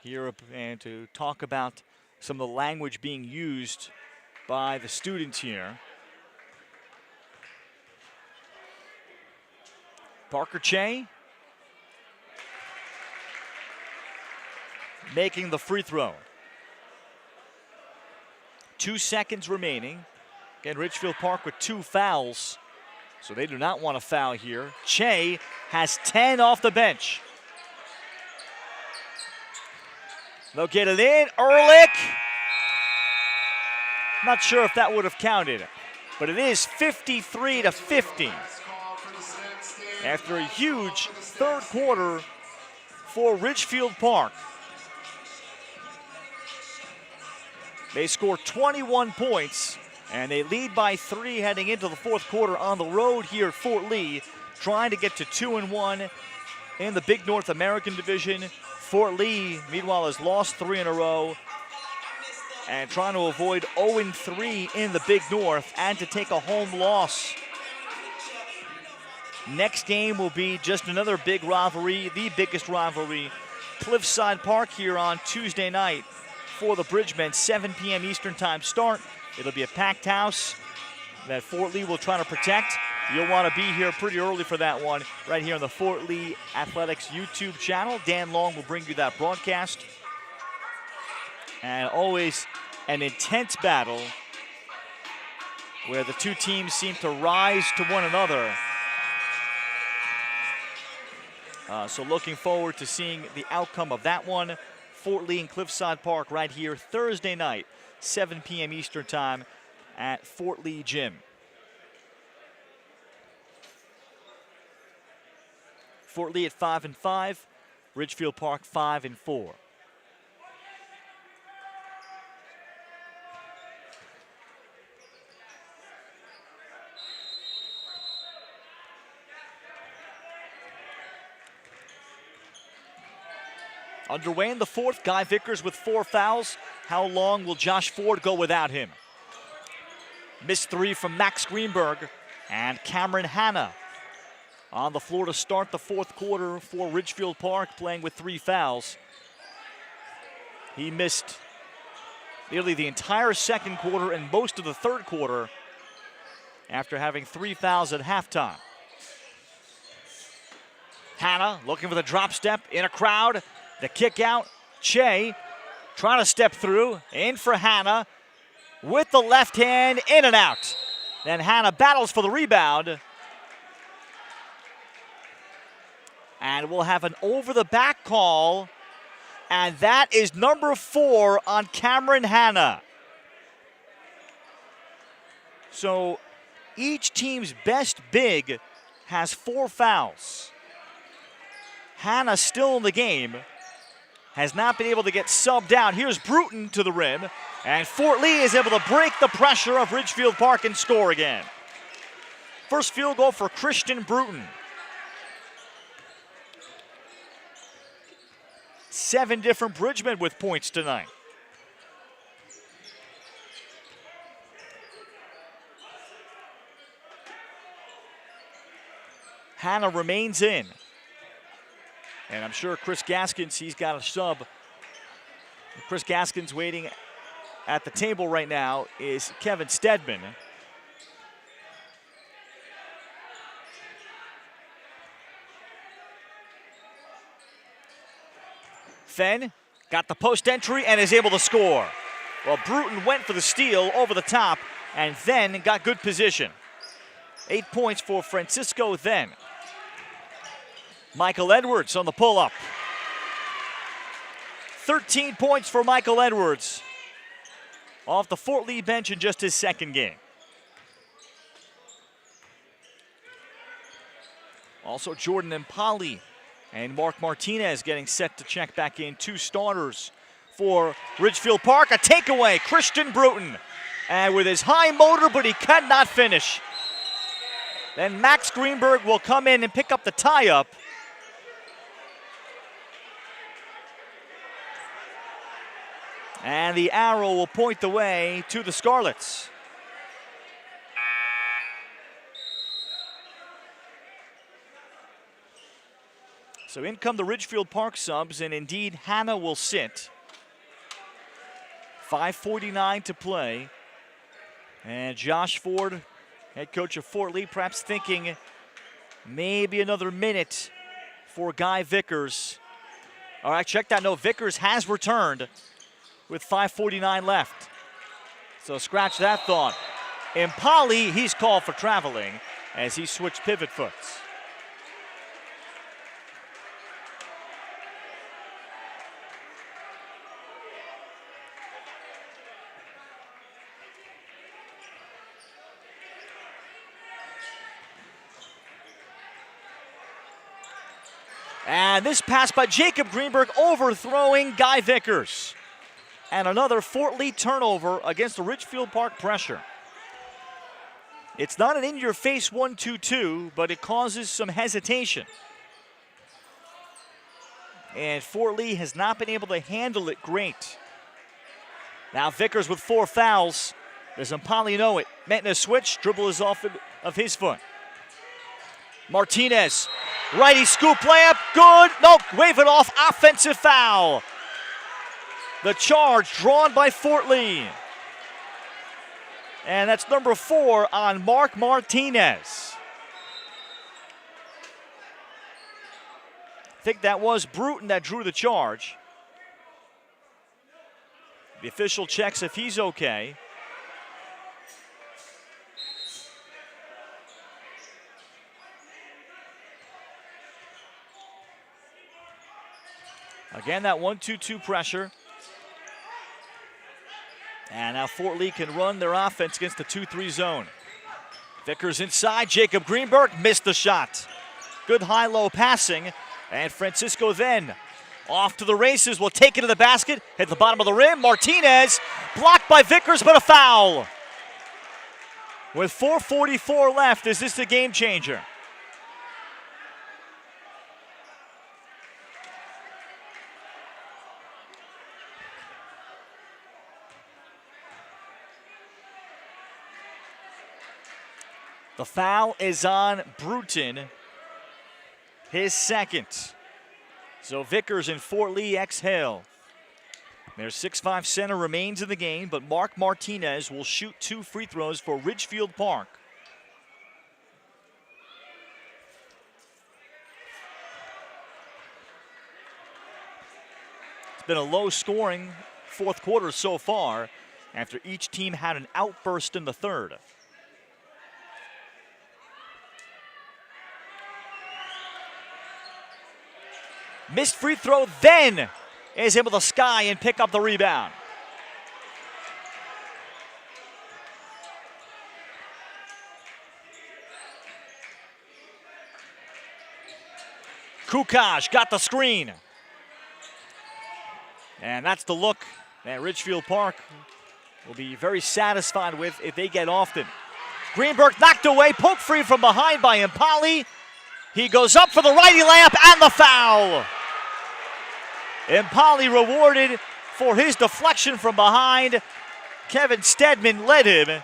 here and to talk about some of the language being used by the students here. Parker Che making the free throw. 2 seconds remaining. Again, Ridgefield Park with 2 fouls, so they do not want to foul here. Che has 10 off the bench. They'll get it in. Ehrlich. Not sure if that would have counted, but it is 53-50. After a huge third quarter for Ridgefield Park. They score 21 points, and they lead by 3 heading into the fourth quarter on the road here at Fort Lee, trying to get to 2-1 in the Big North American Division. Fort Lee, meanwhile, has lost 3 in a row and trying to avoid 0-3 in the Big North and to take a home loss. Next game will be just another big rivalry, the biggest rivalry. Cliffside Park here on Tuesday night for the Bridgemen, 7 p.m. Eastern Time start. It'll be a packed house that Fort Lee will try to protect. You'll want to be here pretty early for that one, right here on the Fort Lee Athletics YouTube channel. Dan Long will bring you that broadcast. And always an intense battle where the two teams seem to rise to one another. So looking forward to seeing the outcome of that one. Fort Lee and Cliffside Park right here Thursday night, 7 p.m. Eastern Time at Fort Lee Gym. Fort Lee at 5-5, Ridgefield Park 5-4. Underway in the fourth, Guy Vickers with 4 fouls. How long will Josh Ford go without him? Missed 3 from Max Greenberg and Cameron Hanna on the floor to start the fourth quarter for Ridgefield Park, playing with 3 fouls. He missed nearly the entire second quarter and most of the third quarter after having 3 fouls at halftime. Hanna looking for the drop step in a crowd. The kick out, Che trying to step through, in for Hannah with the left hand, in and out. Then Hannah battles for the rebound. And we'll have an over-the-back call, and that is number 4 on Cameron Hannah. So each team's best big has 4 fouls. Hannah still in the game, has not been able to get subbed out. Here's Bruton to the rim, and Fort Lee is able to break the pressure of Ridgefield Park and score again. First field goal for Christian Bruton. 7 different Bridgemen with points tonight. Hannah remains in. And I'm sure Chris Gaskins, he's got a sub. Chris Gaskins waiting at the table right now is Kevin Stedman. Fenn got the post entry and is able to score. Well, Bruton went for the steal over the top and then got good position. 8 points for Francisco then. Michael Edwards on the pull-up. 13 points for Michael Edwards. Off the Fort Lee bench in just his second game. Also Jordan Impali and Mark Martinez getting set to check back in. 2 starters for Ridgefield Park. A takeaway, Christian Bruton. And with his high motor, but he cannot finish. Then Max Greenberg will come in and pick up the tie-up. And the arrow will point the way to the Scarlets. So in come the Ridgefield Park subs, and indeed Hannah will sit. 5:49 to play. And Josh Ford, head coach of Fort Lee, perhaps thinking maybe another minute for Guy Vickers. All right, check that. No, Vickers has returned with 5:49 left. So scratch that thought. Impali, he's called for traveling as he switched pivot foots. And this pass by Jacob Greenberg overthrowing Guy Vickers. And another Fort Lee turnover against the Ridgefield Park pressure. It's not an in-your-face 1-2-2, but it causes some hesitation. And Fort Lee has not been able to handle it great. Now Vickers with 4 fouls. Does Impali know it? Met in a switch, dribble is off of his foot. Martinez, righty scoop layup, good. Nope, wave it off, offensive foul. The charge drawn by Fort Lee. And that's number 4 on Mark Martinez. I think that was Bruton that drew the charge. The official checks if he's okay. Again, that 1-2-2 pressure. And now Fort Lee can run their offense against the 2-3 zone. Vickers inside, Jacob Greenberg missed the shot. Good high-low passing, and Francisco then off to the races, will take it to the basket, hit the bottom of the rim. Martinez blocked by Vickers, but a foul. With 4:44 left, is this the game changer? The foul is on Bruton, his second. So Vickers and Fort Lee exhale. Their 6'5" center remains in the game, but Mark Martinez will shoot 2 free throws for Ridgefield Park. been a low-scoring fourth quarter so far after each team had an outburst in the third. Missed free throw, then is able to sky and pick up the rebound. Kukoc got the screen. And that's the look that Ridgefield Park will be very satisfied with if they get often. Greenberg knocked away, poke free from behind by Impali. He goes up for the righty layup and the foul. Impali rewarded for his deflection from behind. Kevin Stedman led him.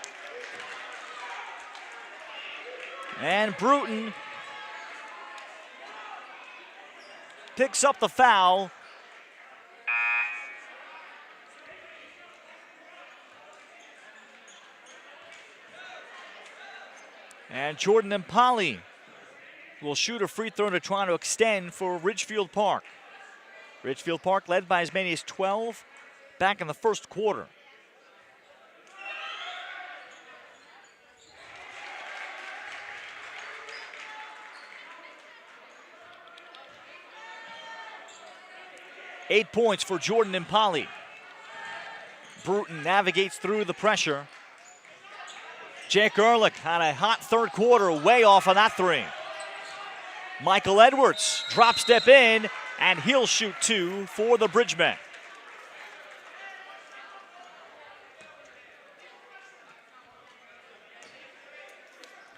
And Bruton picks up the foul. And Jordan Impali will shoot a free throw to try to extend for Ridgefield Park. Ridgefield Park led by as many as 12 back in the first quarter. Eight points for Jordan Impali. Bruton navigates through the pressure. Jake Ehrlich had a hot third quarter, way off on that three. Michael Edwards drop step in, and he'll shoot two for the Bridgemen.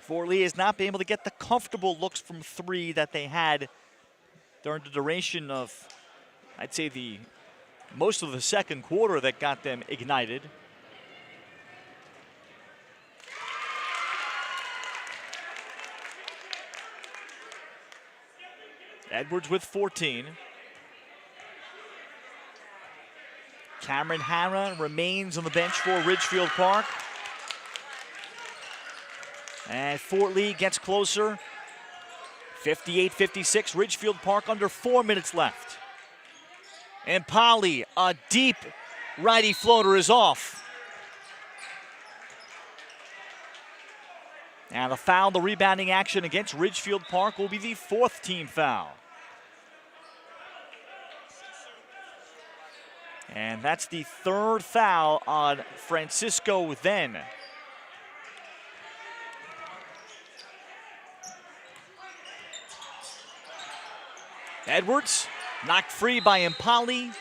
Fort Lee has not been able to get the comfortable looks from three that they had during the duration of, I'd say, the most of the second quarter that got them ignited. Edwards with 14. Cameron Hanna remains on the bench for Ridgefield Park. And Fort Lee gets closer. 58-56, Ridgefield Park under 4 minutes left. And Impali, a deep righty floater is off. And the foul, the rebounding action against Ridgefield Park will be the fourth team foul. And that's the third foul on Francisco then. Edwards knocked free by Impali.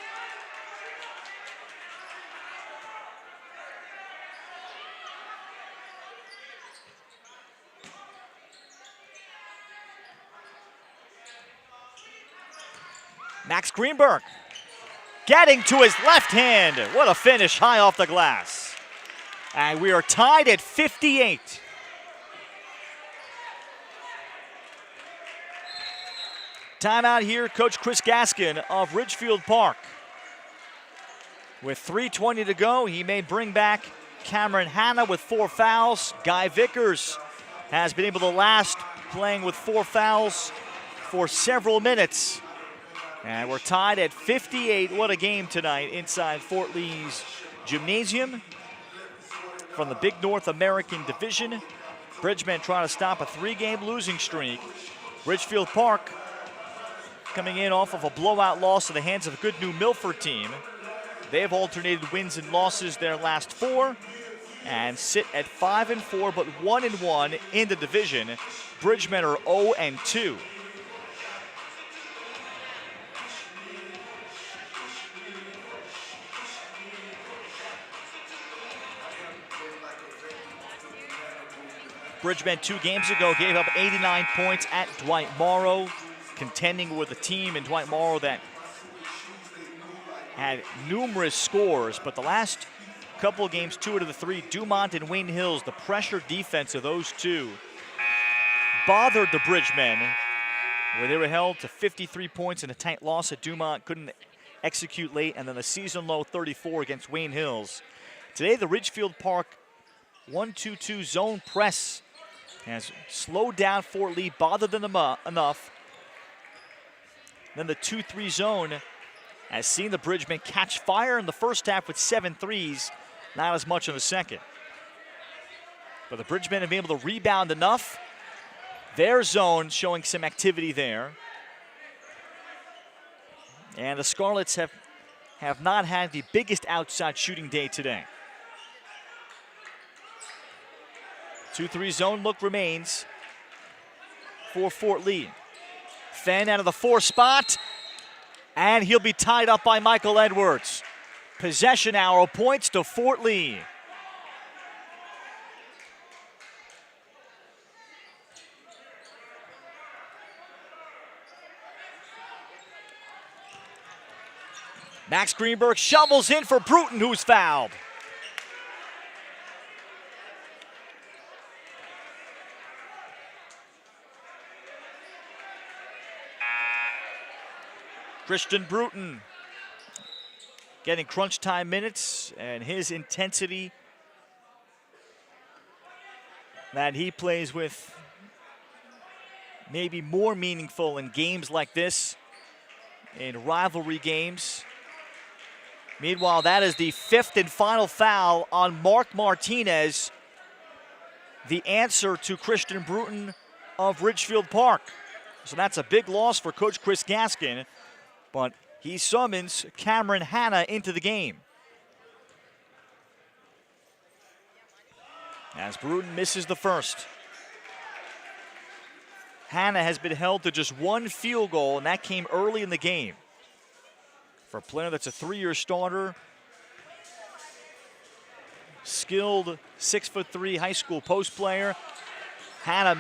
Max Greenberg getting to his left hand. What a finish high off the glass. And we are tied at 58. Timeout here, Coach Chris Gaskin of Ridgefield Park. With 3:20 to go, he may bring back Cameron Hanna with 4 fouls. Guy Vickers has been able to last playing with 4 fouls for several minutes. And we're tied at 58. What a game tonight inside Fort Lee's gymnasium. From the Big North American Division, Bridgemen trying to stop a 3-game losing streak. Ridgefield Park coming in off of a blowout loss in the hands of a good New Milford team. They have alternated wins and losses their last 4 and sit at 5-4, but 1-1 in the division. Bridgemen are 0-2. Bridgemen 2 games ago gave up 89 points at Dwight Morrow, contending with a team in Dwight Morrow that had numerous scores, but the last couple of games, 2 out of the 3, Dumont and Wayne Hills, the pressure defense of those two bothered the Bridgemen, where they were held to 53 points in a tight loss at Dumont, couldn't execute late, and then a season-low 34 against Wayne Hills. Today, the Ridgefield Park 1-2-2 zone press has slowed down Fort Lee, bothered them enough. Then the 2-3 zone has seen the Bridgmen catch fire in the first half with 7 threes, not as much in the second. But the Bridgmen have been able to rebound enough. Their zone showing some activity there. And the Scarlets have not had the biggest outside shooting day today. 2-3 zone look remains for Fort Lee. Fenn out of the 4 spot, and he'll be tied up by Michael Edwards. Possession arrow points to Fort Lee. Max Greenberg shovels in for Bruton, who's fouled. Christian Bruton getting crunch time minutes, and his intensity that he plays with maybe more meaningful in games like this, in rivalry games. Meanwhile, that is the 5th and final foul on Mark Martinez, the answer to Christian Bruton of Ridgefield Park. So that's a big loss for Coach Chris Gaskin, but he summons Cameron Hanna into the game. As Bruton misses the first. Hanna has been held to just 1 field goal, and that came early in the game. For a player that's a 3-year starter, skilled 6'3" high school post player. Hanna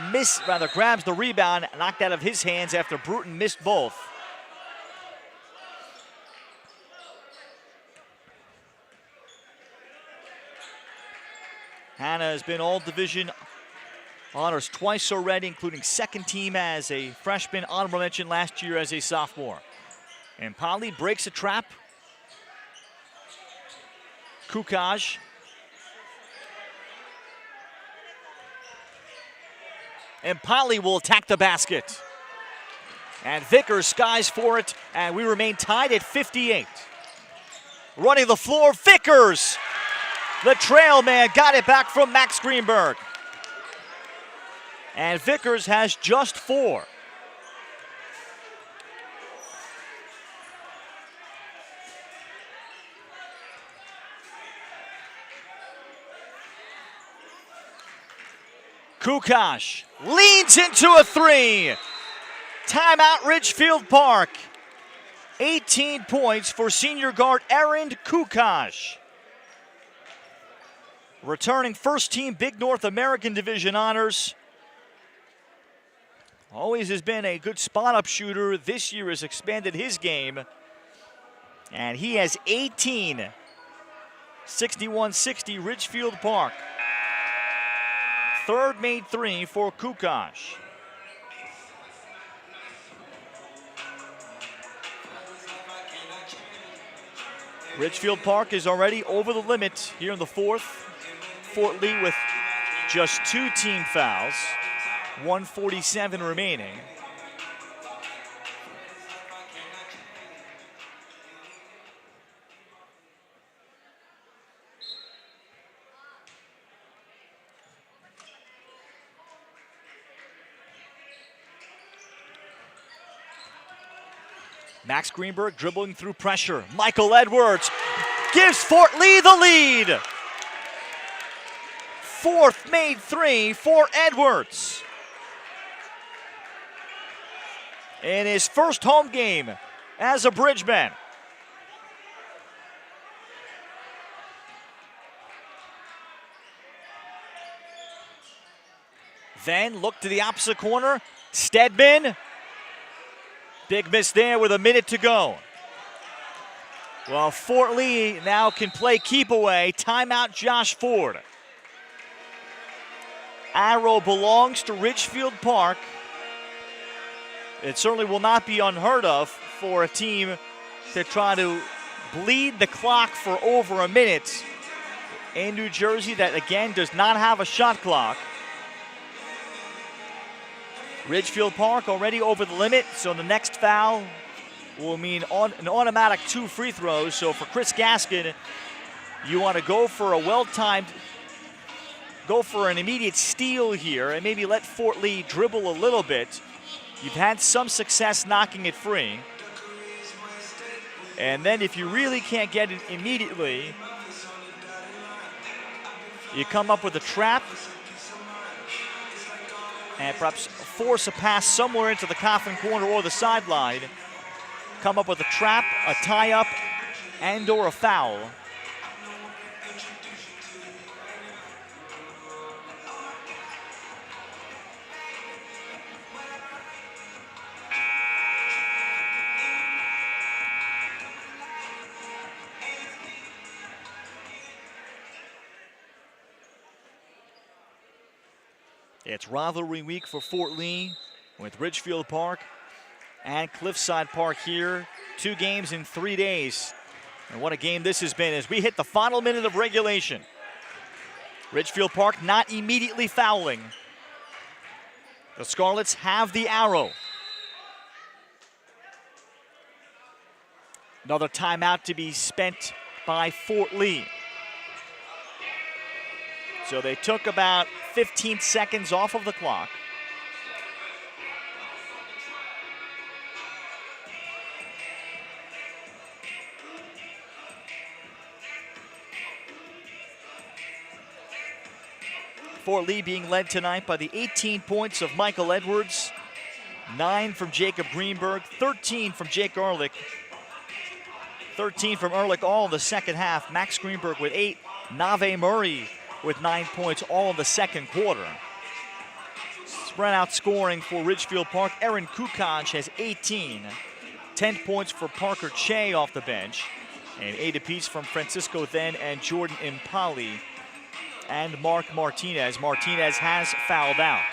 grabs the rebound, knocked out of his hands after Bruton missed both. Hanna has been all division honors twice already, including second team as a freshman, honorable mention last year as a sophomore. And Polly breaks a trap. Kukaj. And Polly will attack the basket. And Vickers skies for it, and we remain tied at 58. Running the floor, Vickers. The trail man got it back from Max Greenberg. And Vickers has just 4. Kukoc leans into a 3. Timeout Ridgefield Park. 18 points for senior guard Aaron Kukoc. Returning first team Big North American Division honors. Always has been a good spot-up shooter. This year has expanded his game. And he has 18. 61-60 Ridgefield Park. Third made 3 for Kukoc. Ridgefield Park is already over the limit here in the 4th. Fort Lee with just 2 team fouls, 1:47 remaining. Max Greenberg dribbling through pressure. Michael Edwards gives Fort Lee the lead. 4th made 3 for Edwards. In his first home game as a Bridgeman. Then look to the opposite corner. Stedman. Big miss there with a minute to go. Well, Fort Lee now can play keep away. Timeout Josh Ford. Arrow belongs to Ridgefield Park. It certainly will not be unheard of for a team to try to bleed the clock for over a minute in New Jersey that, again, does not have a shot clock. Ridgefield Park already over the limit, so the next foul will mean an automatic 2 free throws. So for Chris Gaskin, you want to go for a well-timed, go for an immediate steal here and maybe let Fort Lee dribble a little bit. You've had some success knocking it free. And then if you really can't get it immediately, you come up with a trap and perhaps force a pass somewhere into the Coffin corner or the sideline. Come up with a trap, a tie-up, and or a foul. It's rivalry week for Fort Lee with Ridgefield Park and Cliffside Park here. 2 games in 3 days. And what a game this has been as we hit the final minute of regulation. Ridgefield Park not immediately fouling. The Scarlets have the arrow. Another timeout to be spent by Fort Lee. So they took about 15 seconds off of the clock. Fort Lee being led tonight by the 18 points of Michael Edwards, 9 from Jacob Greenberg, 13 from Jake Ehrlich, 13 from Ehrlich all in the second half. Max Greenberg with 8, Nave Murray with 9 points all in the second quarter. Spread out scoring for Ridgefield Park. Aaron Kukoc has 18. 10 points for Parker Che off the bench. And 8 apiece from Francisco Then and Jordan Impali. And Mark Martinez. Martinez has fouled out.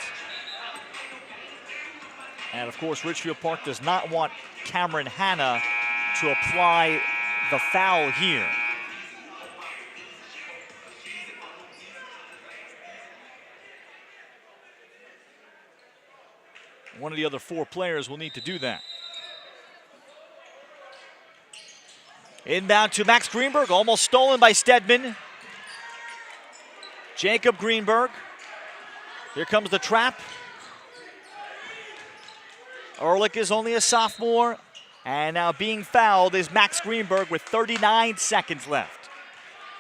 And of course, Ridgefield Park does not want Cameron Hanna to apply the foul here. One of the other 4 players will need to do that. Inbound to Max Greenberg, almost stolen by Stedman. Jacob Greenberg. Here comes the trap. Ehrlich is only a sophomore. And now being fouled is Max Greenberg with 39 seconds left.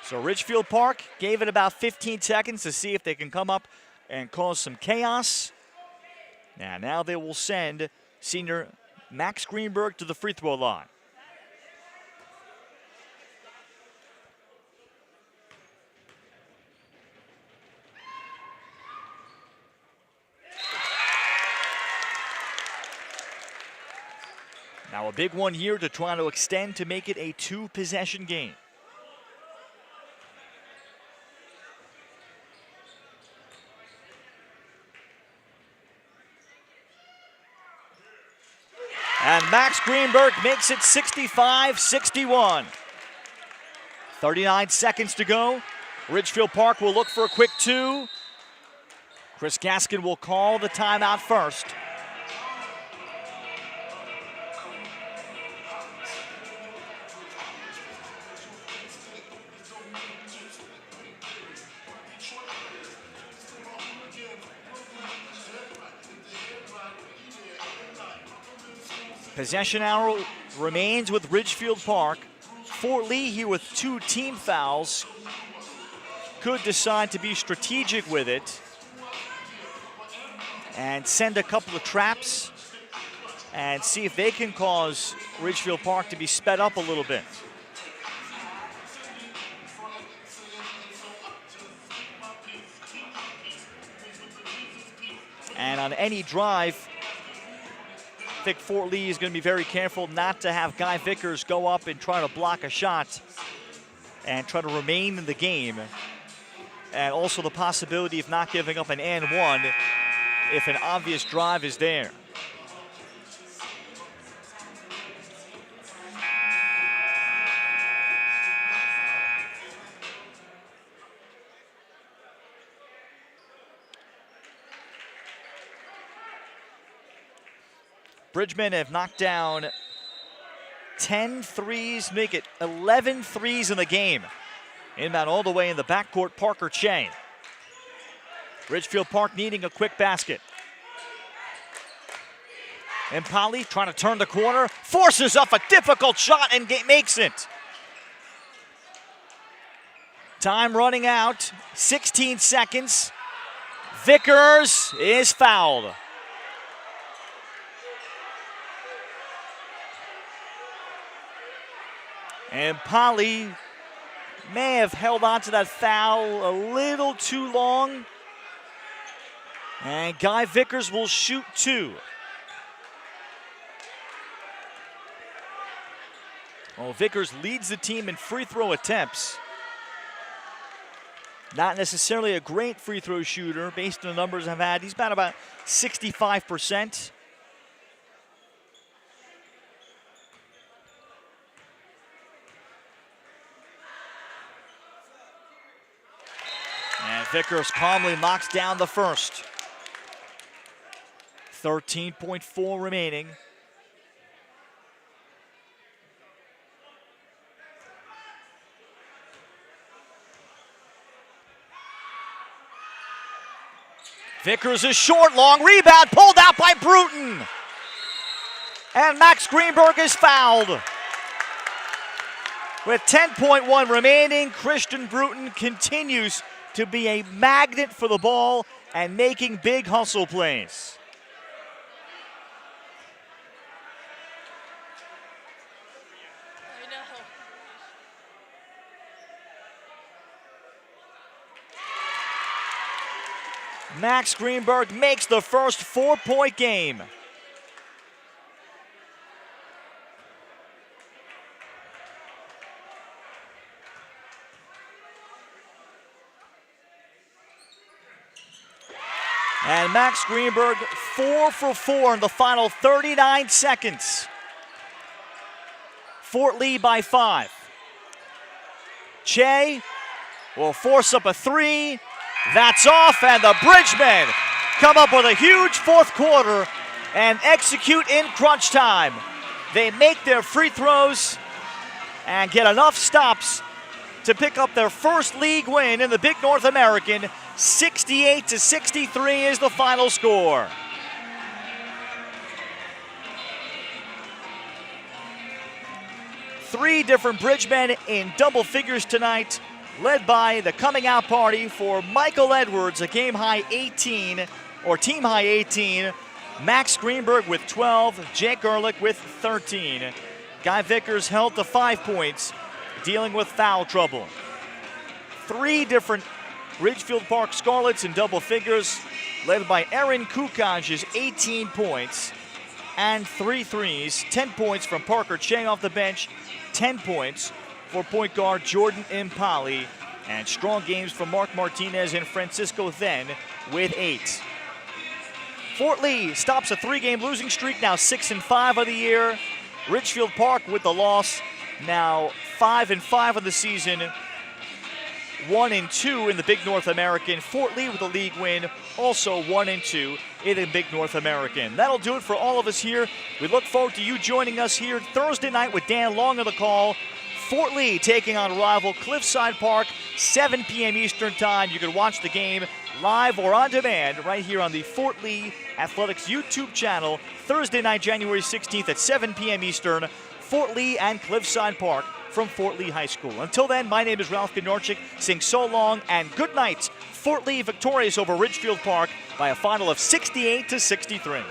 So Ridgefield Park gave it about 15 seconds to see if they can come up and cause some chaos. Now they will send senior Max Greenberg to the free throw line. Now a big one here to try to extend to make it a 2-possession game. And Max Greenberg makes it 65-61. 39 seconds to go. Ridgefield Park will look for a quick 2. Chris Gaskin will call the timeout first. Possession arrow remains with Ridgefield Park. Fort Lee here with 2 team fouls. Could decide to be strategic with it and send a couple of traps and see if they can cause Ridgefield Park to be sped up a little bit. And on any drive, I think Fort Lee is going to be very careful not to have Guy Vickers go up and try to block a shot and try to remain in the game. And also the possibility of not giving up an and one if an obvious drive is there. Bridgmen have knocked down 10 threes, make it 11 threes in the game. Inbound all the way in the backcourt, Parker Che. Ridgefield Park needing a quick basket. And Polly trying to turn the corner, forces up a difficult shot and makes it. Time running out, 16 seconds. Vickers is fouled. And Polly may have held on to that foul a little too long. And Guy Vickers will shoot 2. Well, Vickers leads the team in free throw attempts. Not necessarily a great free throw shooter based on the numbers I've had. He's about 65%. And Vickers calmly knocks down the first. 13.4 remaining. Vickers is short, long rebound, pulled out by Bruton. And Max Greenberg is fouled. With 10.1 remaining, Christian Bruton continues to be a magnet for the ball and making big hustle plays. Max Greenberg makes the first 4-point game. And Max Greenberg 4 for 4 in the final 39 seconds. Fort Lee by 5. Che will force up a 3. That's off, and the Bridgemen come up with a huge fourth quarter and execute in crunch time. They make their free throws and get enough stops to pick up their first league win in the Big North American. 68-63 is the final score. Three different Bridgemen in double figures tonight, led by the coming out party for Michael Edwards, a game high 18, or team high 18. Max Greenberg with 12, Jake Ehrlich with 13. Guy Vickers held to 5 points, dealing with foul trouble. Three different Ridgefield Park Scarlets in double figures, led by Aaron Kukaj's 18 points and 3 threes. 10 points from Parker Che off the bench, 10 points for point guard Jordan Impali, and strong games from Mark Martinez and Francisco Then with 8. Fort Lee stops a 3-game losing streak, now 6-5 of the year. Ridgefield Park with the loss, now 5-5 of the season, 1-2 in the Big North American. Fort Lee with a league win, also 1-2 in the Big North American. That'll do it for all of us here. We look forward to you joining us here Thursday night with Dan Long on the call. Fort Lee taking on rival Cliffside Park, 7 p.m. Eastern Time. You can watch the game live or on demand right here on the Fort Lee Athletics YouTube channel, Thursday night, January 16th at 7 p.m. Eastern. Fort Lee and Cliffside Park from Fort Lee High School. Until then, my name is Ralph Gnorchik, saying so long and good night. Fort Lee victorious over Ridgefield Park by a final of 68-63.